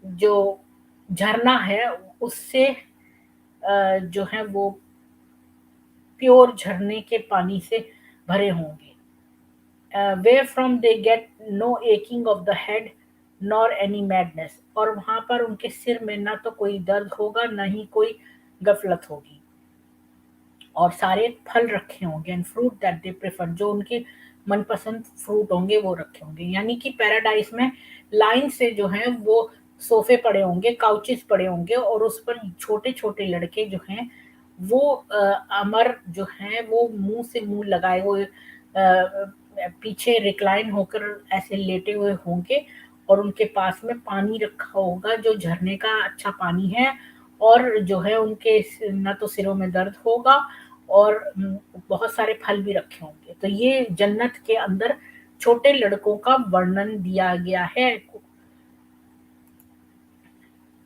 जो झरना है उससे जो है वो प्योर झरने के पानी से भरे होंगे। Where from they get no aching of the head nor any madness, और वहां पर उनके सिर में ना तो कोई दर्द होगा, ना ही कोई गफलत होगी, और सारे फल रखे होंगे, and fruit that they prefer, जो उनके मनपसंद फ्रूट होंगे वो रखे होंगे। यानी कि पैराडाइज में लाइन से जो है वो सोफे पड़े होंगे, काउचेस पड़े होंगे, और उस पर छोटे छोटे लड़के जो हैं वो अमर जो हैं वो मुंह से मुंह लगाए हुए पीछे रिक्लाइन होकर ऐसे लेटे हुए होंगे, और उनके पास में पानी रखा होगा जो झरने का अच्छा पानी है, और जो है उनके ना तो सिरों में दर्द होगा, और बहुत सारे फल भी रखे होंगे। तो ये जन्नत के अंदर छोटे लड़कों का वर्णन दिया गया है।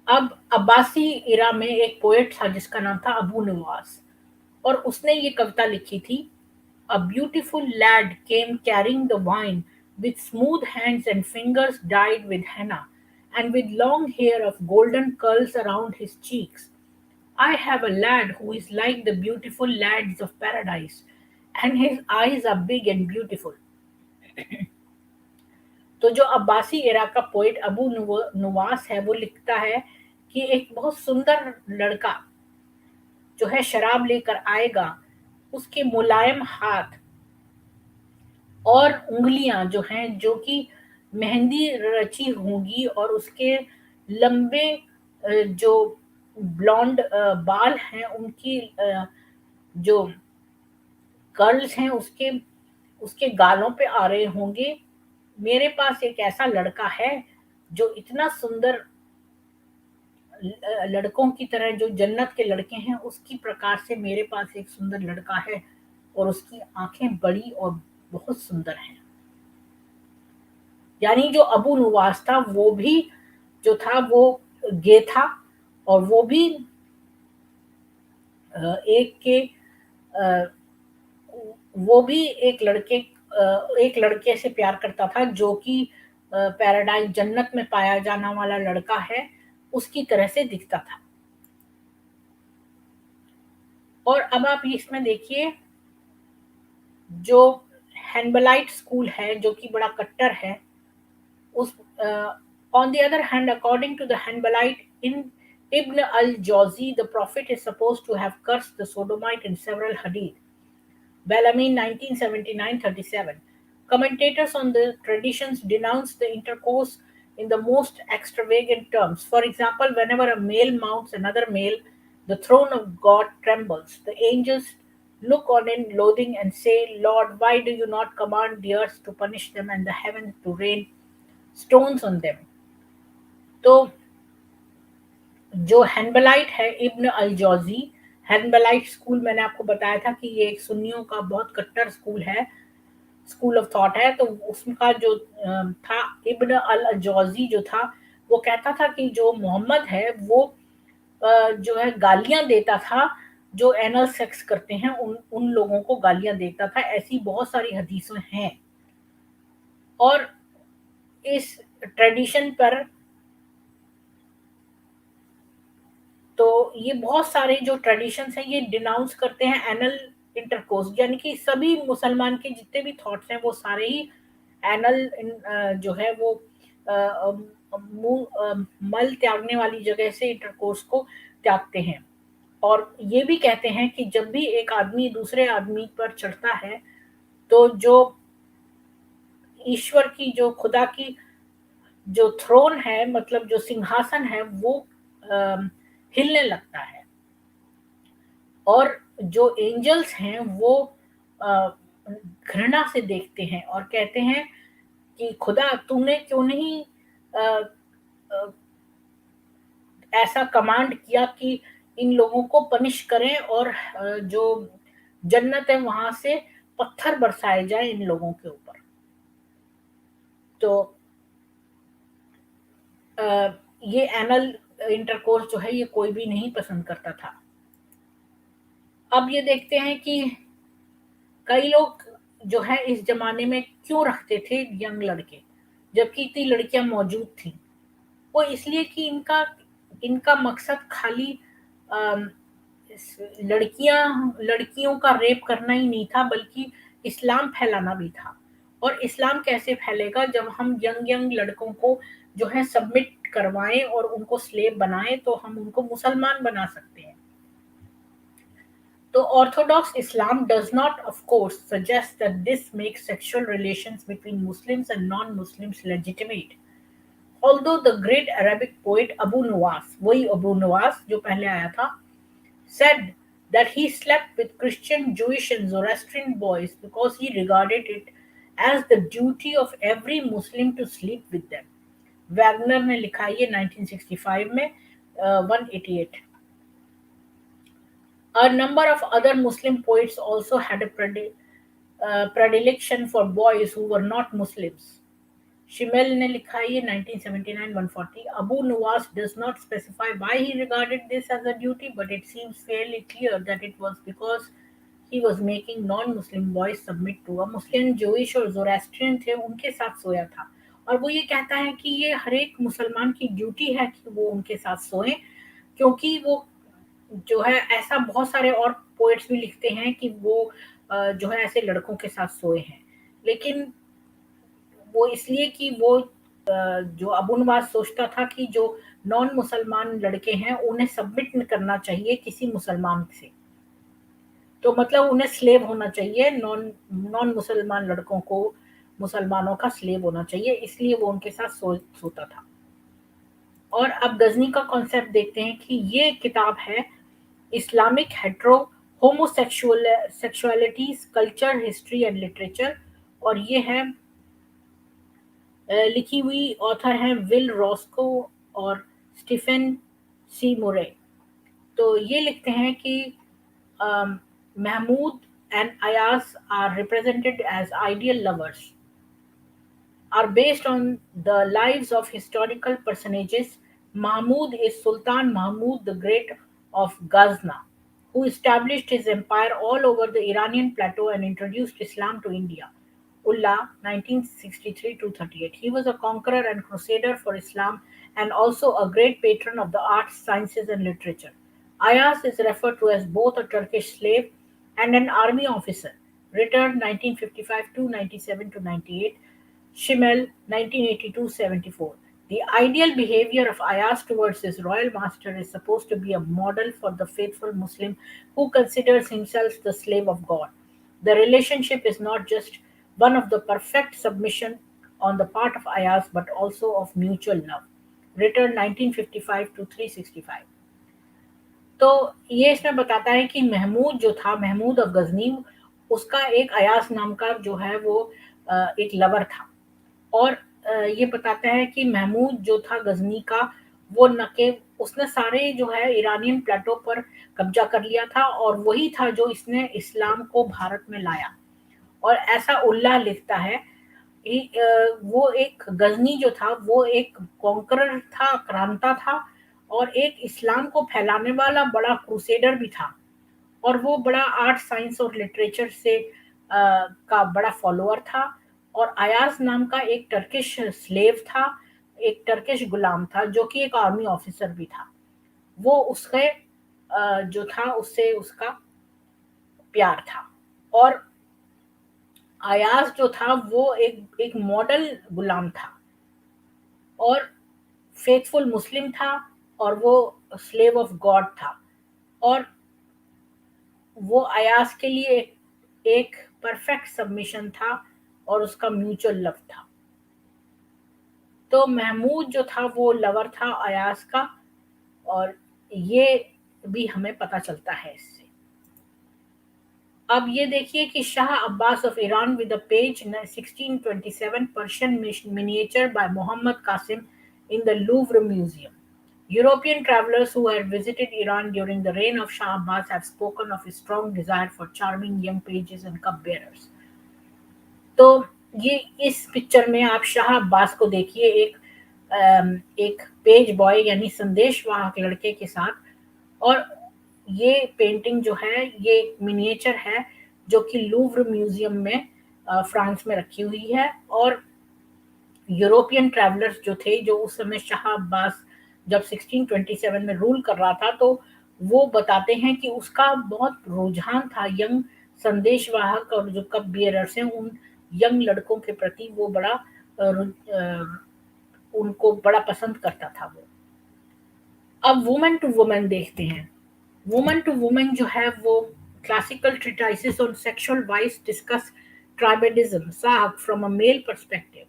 अब अब्बासी इरा में एक पोएट था जिसका नाम था अबू नवास, और उसने ये कविता लिखी थी। A beautiful lad came carrying the wine with smooth hands and fingers dyed with henna, and with long hair of golden curls around his cheeks. I have a lad who is like the beautiful lads of paradise, and his eyes are big and beautiful. तो जो Abbasi era का poet Abu नुवास है वो लिखता है कि एक बहुत सुंदर लड़का जो है शराब लेकर आएगा, उसके मुलायम हाथ और उंगलियां जो हैं जो कि मेहंदी रची होंगी, और उसके लंबे जो ब्लॉन्ड बाल हैं उनकी जो कर्ल्स हैं उसके उसके गालों पे आ रहे होंगे। मेरे पास एक ऐसा लड़का है जो इतना सुंदर, लड़कों की तरह, जो जन्नत के लड़के हैं उसकी प्रकार से मेरे पास एक सुंदर लड़का है, और उसकी आंखें बड़ी और बहुत सुंदर हैं। यानी जो अबू नुवास था वो भी जो था वो गे था, और वो भी एक के अ, वो भी एक लड़के से प्यार करता था जो कि पैराडाइज जन्नत में पाया जाने वाला लड़का है, उसकी तरह से दिखता था। और अब आप इसमें देखिए, जो हैंबलाइट स्कूल है जो कि बड़ा कट्टर है, उस on the other hand, according to the Hanbalite in Ibn al-Jawzi, the Prophet is supposed to have cursed the sodomite in several hadith. Bellarmine 1979-37. Commentators on the traditions denounce the intercourse in the most extravagant terms. For example, whenever a male mounts another male, the throne of God trembles. The angels look on in loathing and say, Lord, why do you not command the earth to punish them and the heavens to rain stones on them? तो जो हैनबलाइट है, इब्न अल जौजी, हैनबलाइट school मैंने आपको बताया था कि ये एक सुन्नियों का बहुत कट्टर स्कूल है, स्कूल ऑफ थॉट है। तो उसका जो था, इब्न अल जौजी जो था, वो कहता था कि जो मोहम्मद है वो जो है गालियां देता था, जो एनल सेक्स करते हैं उन उन लोगों को गालियां देता था। ऐसी बहुत सारी हदीसें हैं। और इस ट्रेडिशन पर तो ये बहुत सारे जो ट्रेडिशंस हैं ये डिनाउंस करते हैं एनल इंटरकोर्स, यानी कि सभी मुसलमान के जितने भी थॉट्स हैं वो सारे ही एनल जो है वो मल त्यागने वाली जगह से इंटरकोर्स को त्यागते हैं। और ये भी कहते हैं कि जब भी एक आदमी दूसरे आदमी पर चढ़ता है तो जो ईश्वर की, जो खुदा की जो थ्रोन है, मतलब जो सिंहासन है, वो हिलने लगता है। और जो एंजल्स हैं वो अ, घृणा से देखते हैं और कहते हैं कि खुदा तूने क्यों नहीं अ, अ, ऐसा कमांड किया कि इन लोगों को पनिश करें और जो जन्नत है वहां से पत्थर बरसाए जाए इन लोगों के ऊपर। तो अ, ये एनल इंटरकोर्स जो है ये कोई भी नहीं पसंद करता था। अब ये देखते हैं कि कई लोग जो है इस ज़माने में क्यों रखते थे यंग लड़के, जबकि इतनी लड़कियाँ मौजूद थीं। वो इसलिए कि इनका मकसद खाली अम, लड़कियों का रेप करना ही नहीं था, बल्कि इस्लाम फैलाना भी था। और इस्लाम कैसे फैलेगा जब हम यंग यंग लड़कों को जो है सबमिट करवाएं और उनको स्लेव बनाएं, तो हम उनको मुसलमान बना सकते हैं। The Orthodox Islam does not, of course, suggest that this makes sexual relations between Muslims and non-Muslims legitimate. Although the great Arabic poet Abu Nuwas, वही Abu Nuwas जो पहले आया था, said that he slept with Christian, Jewish and Zoroastrian boys because he regarded it as the duty of every Muslim to sleep with them. Wagner ने लिखा ये 1965 में 188। A number of other Muslim poets also had a predilection for boys who were not Muslims. Shimel ने लिखा है ये 1979-140. Abu Nuwas does not specify why he regarded this as a duty, but it seems fairly clear that it was because he was making non-Muslim boys submit to a Muslim, Jewish और Zoroastrian थे उनके साथ सोया था। और वो ये कहता है कि ये हर एक मुसलमान की ड्यूटी है कि वो उनके साथ सोए, क्योंकि वो जो है ऐसा बहुत सारे और पोएट्स भी लिखते हैं कि वो जो है ऐसे लड़कों के साथ सोए हैं। लेकिन वो इसलिए कि वो जो अबू नवाज सोचता था कि जो नॉन मुसलमान लड़के हैं उन्हें सबमिट करना चाहिए किसी मुसलमान से, तो मतलब उन्हें स्लेव होना चाहिए, नॉन नॉन मुसलमान लड़कों को मुसलमानों का स्लेव होना चाहिए, इसलिए वो उनके साथ सोता था। और अब गजनी का कॉन्सेप्ट देखते हैं कि ये किताब है Islamic hetero homosexualities culture history and literature. और ये है लिखी हुई ऑथर हैं विल रॉस्को और स्टीफन सी मुरे। तो ये लिखते हैं कि Mahmud and Ayaz are represented as ideal lovers are based on the lives of historical personages. Mahmud is Sultan Mahmud the Great of Ghazna. who established his empire all over the Iranian plateau and introduced Islam to India. Ullah, 1963-38. He was a conqueror and crusader for Islam and also a great patron of the arts, sciences, and literature. Ayaz is referred to as both a Turkish slave and an army officer. Returned 1955 to 97 to 98. Schimmel, 1982-74. The ideal behavior of Ayaz towards his royal master is supposed to be a model for the faithful Muslim who considers himself the slave of God. The relationship is not just one of the perfect submission on the part of Ayaz but also of mutual love. Written 1955 to 365. तो ये इसमें बताता है कि महमूद जो था, Mahmood of Ghazni, उसका एक अयास नाम का जो है वो एक लवर था। और ये बताता है कि महमूद जो था गजनी का, वो न के उसने सारे जो है ईरानियन प्लेटो पर कब्जा कर लिया था और वही था जो इसने इस्लाम को भारत में लाया। और ऐसा उल्लाह लिखता है कि वो एक गजनी जो था वो एक कॉन्करर था, क्रांता था और एक इस्लाम को फैलाने वाला बड़ा क्रूसेडर भी था। और वो बड़ा आर्ट, साइंस और लिटरेचर से का बड़ा फॉलोअर था। और अयाज नाम का एक टर्किश स्लेव था, एक टर्किश गुलाम था जो कि एक आर्मी ऑफिसर भी था। वो उसके जो था उससे उसका प्यार था। और अयाज जो था वो एक मॉडल गुलाम था और फेथफुल मुस्लिम था और वो स्लेव ऑफ गॉड था। और वो अयाज के लिए एक परफेक्ट सबमिशन था और उसका म्यूचुअल लव था। तो महमूद जो था वो लवर था अयाज का, और ये भी हमें पता चलता है इससे। अब ये देखिए कि Shah Abbas of Iran with a page 1627 Persian miniature by Muhammad Qasim in the Louvre Museum. European travelers who had visited Iran during the reign of Shah Abbas have spoken of his strong desire for charming young pages and cupbearers. तो ये इस picture में आप शाह अब्बास को देखिए एक page boy यानी संदेश वाहक लड़के के साथ। और ये पेंटिंग जो है ये मिनिएचर है जो कि लूव्र म्यूजियम में फ्रांस में रखी हुई है। और यूरोपियन ट्रैवलर्स जो थे, जो उस समय शाह अब्बास जब 1627 में रूल कर रहा था, तो वो बताते हैं कि उसका बहुत रुझान था यंग संदेशवाहक और जो कप बियरर्स हैं उन यंग लड़कों के प्रति। वो बड़ा उनको बड़ा पसंद करता था वो। अब वुमेन टू वुमेन देखते हैं। वुमेन टू वुमेन जो है वो classical treatises on sexual vice discuss tribalism साहब from a male perspective.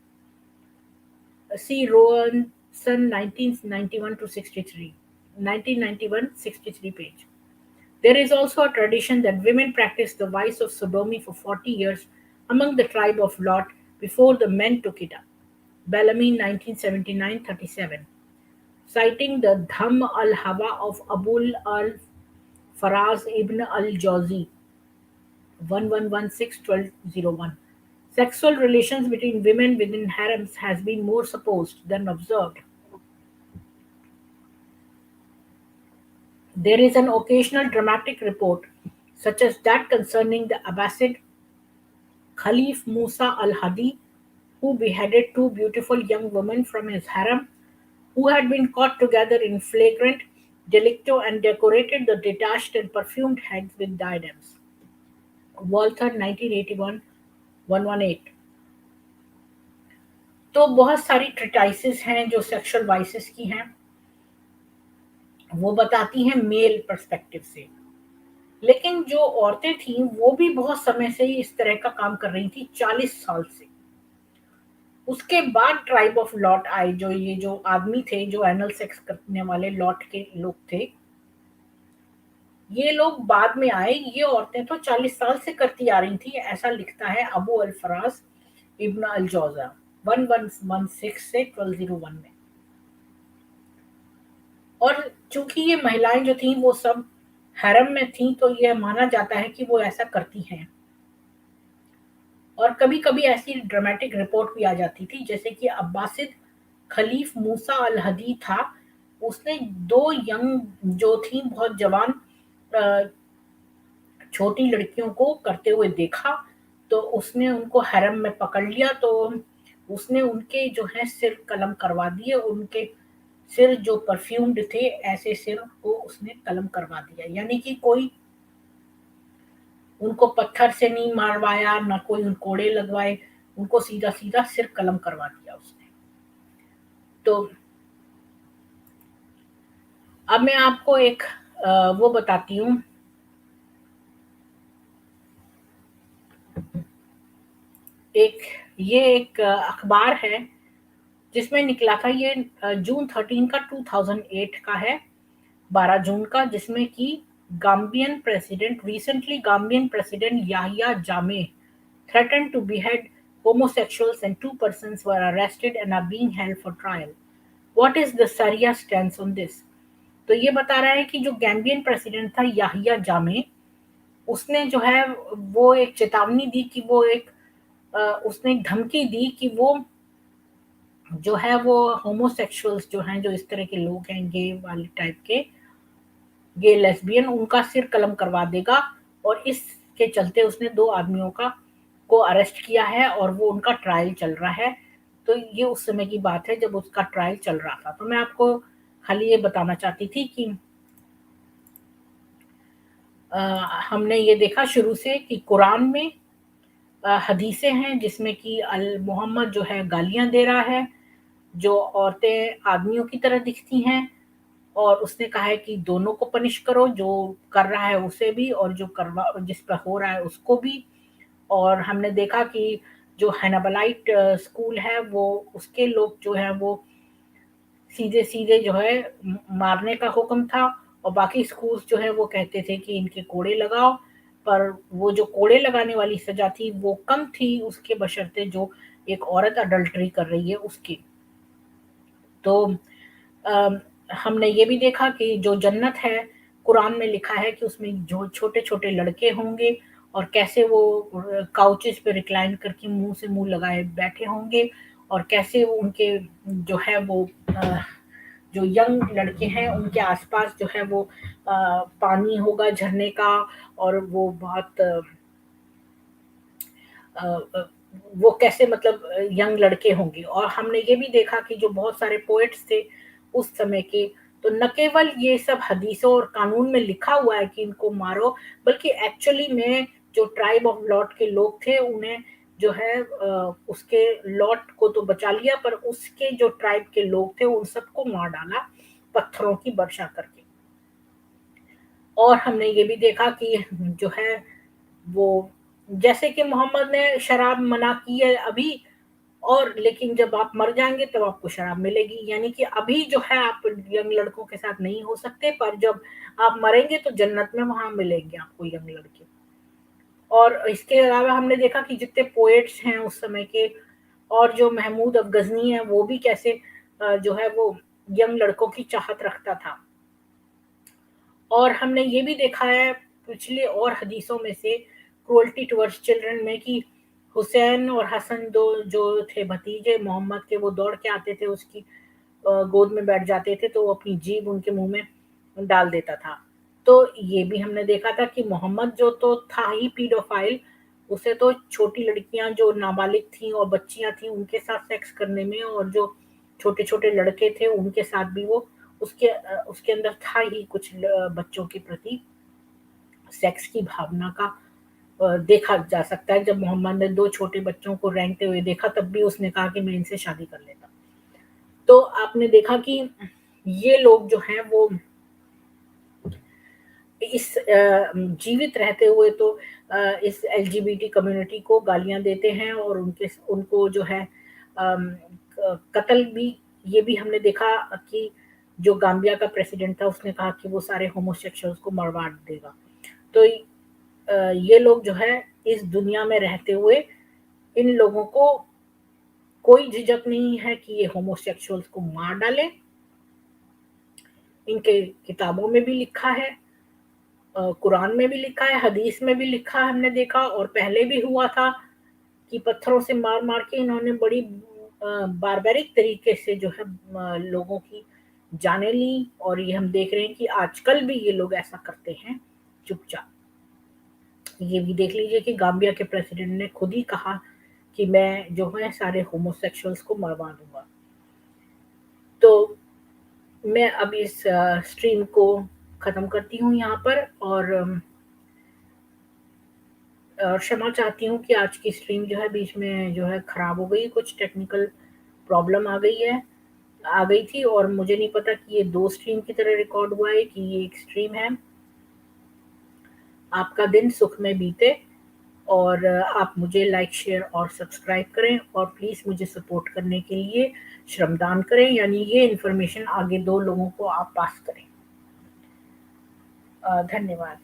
See Rowanson 1991 to 63, 1991 63 page. There is also a tradition that women practiced the vice of sodomy for 40 years among the tribe of Lot before the men took it up. Bellamy 1979-37. Citing the Dham al-Hawa of Abul al-Faraz ibn al-Jawzi 1116-1201. Sexual relations between women within harems has been more supposed than observed. There is an occasional dramatic report, such as that concerning the Abbasid Khalif Musa al-Hadi, who beheaded two beautiful young women from his harem, who had been caught together in flagrant delicto and decorated the detached and perfumed heads with diadems. Walther 1981 118. तो बहुत सारी ट्रिटाइसिस हैं जो sexual vices की हैं, वो बताती हैं मेल पर्सपेक्टिव से। लेकिन जो औरतें थीं वो भी बहुत समय से ही इस तरह का काम कर रही थी, 40 साल से। उसके बाद ट्राइब ऑफ लॉट आए, जो ये जो आदमी थे जो एनल सेक्स करने वाले लॉट के लोग थे, ये लोग बाद में आए। ये औरतें तो 40 साल से करती आ रही थी, ऐसा लिखता है अबू अल फराज इब्न अल जौजा 1116 से 1201 में। और चूंकि ये महिलाएं जो थीं वो सब हरम में थीं, तो यह माना जाता है कि वो ऐसा करती हैं। और कभी-कभी ऐसी ड्रामेटिक रिपोर्ट भी आ जाती थी, जैसे कि अब्बासिद खलीफ मूसा अल हदी था, उसने 2 यंग जो थी बहुत जवान छोटी लड़कियों को करते हुए देखा, तो उसने उनको हरम में पकड़ लिया, तो उसने उनके जो है सिर कलम करवा दिए, उनके सिर जो परफ्यूम्ड थे, ऐसे सिर को उसने कलम करवा दिया। यानी कि कोई उनको पत्थर से नहीं मारवाया, ना कोई कोड़े लगवाए, उनको सीधा-सीधा सिर कलम करवा दिया उसने। तो अब मैं आपको एक वो बताती हूँ, एक ये एक अखबार है जिसमें निकला था, ये जून 13 का 2008 का है, 12 जून का, जिसमें कि गाम्बियन प्रेसिडेंट याहिया जामे threatened to behead homosexuals and two persons were arrested and are being held for trial. What is the Sharia stance on this? तो ये बता रहा है कि जो गैम्बियन प्रेसिडेंट था याहिया जामे, उसने जो है वो एक चेतावनी दी कि वो एक उसने एक धमकी दी कि वो जो है वो होमोसेक्सुअल्स जो हैं, जो इस तरह के लोग हैं, गे वाले टाइप के, गे लेस्बियन, उनका सिर कलम करवा देगा। और इसके चलते उसने 2 आदमियों का को अरेस्ट किया है और वो उनका ट्रायल चल रहा है। तो ये उस समय की बात है जब उसका ट्रायल चल रहा था। तो मैं आपको खाली ये बताना चाहती थी कि अ, हमने ये देखा शुरू से कि कुरान में हदीसें हैं जिसमें कि अल मोहम्मद जो है गालियाँ दे रहा है, जो औरतें आदमियों की तरह दिखती हैं, और उसने कहा है कि दोनों को पनिश करो, जो कर रहा है उसे भी और जो करवा जिस पर हो रहा है उसको भी। और हमने देखा कि जो हैनाबलाइट स्कूल है, वो उसके लोग जो हैं वो सीधे-सीधे जो है मारने का हुक्म था, और बाकी स्कूल्स जो है वो कहते थे कि इनके कोड़े लगाओ। पर वो जो कोड़े लगाने वाली सज़ा थी वो कम थी उसके बशर्ते जो एक औरत अडल्टरी कर रही है उसकी। तो अ, हमने ये भी देखा कि जो जन्नत है, कुरान में लिखा है कि उसमें जो छोटे-छोटे लड़के होंगे और कैसे वो काउचेज़ पे रिक्लाइन करके मुँह से मुँह लगाए बैठे होंगे, और कैसे वो उनके जो है वो जो यंग लड़के हैं उनके आस-पास जो है वो पानी होगा झरने का, और वो बहुत अ अ, वो कैसे मतलब यंग लड़के होंगे। और हमने ये भी देखा कि जो बहुत सारे पोएट्स थे उस समय के, तो न केवल ये सब हदीसों और कानून में लिखा हुआ है कि इनको मारो, बल्कि एक्चुअली में जो ट्राइब ऑफ लॉट के लोग थे उन्हें जो है उसके लॉट को तो बचा लिया, पर उसके जो ट्राइब के लोग थे उन सबको मार डाला पत्थरों की वर्षा करके। और हमने ये भी देखा कि जो है वो, जैसे कि मोहम्मद ने शराब मना की है अभी, और लेकिन जब आप मर जाएँगे तब आपको शराब मिलेगी। यानी कि अभी जो है आप यंग लड़कों के साथ नहीं हो सकते, पर जब आप मरेंगे तो जन्नत में वहाँ मिलेंगे आपको यंग लड़के। और इसके अलावा हमने देखा कि जितने पोएट्स हैं उस समय के, और जो महमूद अब गज़नी है वो भी कैसे जो है वो यंग लड़कों की चाहत रखता था। और हमने ये भी देखा है पिछले और हदीसों में से क्रुएल्टी टुवर्ड्स चिल्ड्रन में कि हुसैन और हसन दो जो थे भतीजे मोहम्मद के, वो दौड़ के आते थे उसकी गोद में बैठ जाते थे, तो वो अपनी जीभ उनके मुंह में डाल देता था। तो ये भी हमने देखा था कि मोहम्मद जो तो था ही पीडोफाइल, उसे तो छोटी लड़कियां जो नाबालिग थी और बच्चियां थी उनके साथ सेक्स करने में, और जो छोटे छोटे लड़के थे उनके साथ भी वो उसके अंदर था ही कुछ बच्चों के प्रति सेक्स की भावना का देखा जा सकता है। जब मोहम्मद ने 2 छोटे बच्चों को रेंगते हुए देखा तब भी उसने कहा कि मैं इनसे शादी कर लेता। तो आपने देखा कि ये लोग जो हैं वो इस जीवित रहते हुए तो इस एलजीबीटी कम्युनिटी को गालियाँ देते हैं, और उनको जो है अम, क कत्ल भी, ये भी हमने देखा कि जो गाम्बिया का प्रेसिडेंट था उसने कहा कि वो सारे होमोसेक्सुअल्स को मरवा देगा। तो ये लोग जो है इस दुनिया में रहते हुए इन लोगों को कोई झिझक नहीं है कि ये होमोसेक्सुअल्स को मार डालें। इनके किताबों में भी लिखा है, कुरान में भी लिखा है, हदीस में भी लिखा है, हमने देखा, और पहले भी हुआ था कि पत्थरों से मार-मार के इन्होंने बड़ी बार्बरिक तरीके से जो है लोगों की जानें ली, और ये हम देख रहे हैं कि आजकल भी ये लोग ऐसा करते हैं चुपचाप। ये भी देख लीजिए कि गाम्बिया के प्रेसिडेंट ने खुद ही कहा कि मैं जो है सारे होमोसेक्सुअल्स को मरवा दूँगा। तो मैं अब इस स्ट्रीम को ख़त्म करती हूँ यहाँ पर और क्षमा चाहती हूँ कि आज की स्ट्रीम जो है बीच में जो है ख़राब हो गई, कुछ टेक्निकल प्रॉब्लम आ गई थी और मुझे नहीं पता कि ये 2 स्ट्रीम की तरह रिकॉर्ड हुआ है कि ये एक स्ट्रीम है। आपका दिन सुख में बीते और आप मुझे लाइक, शेयर और सब्सक्राइब करें और प्लीज़ मुझे सपोर्ट करने के लिए श्रमदान करें, यानी ये इन्फॉर्मेशन आगे 2 लोगों को आप पास करें। धन्यवाद।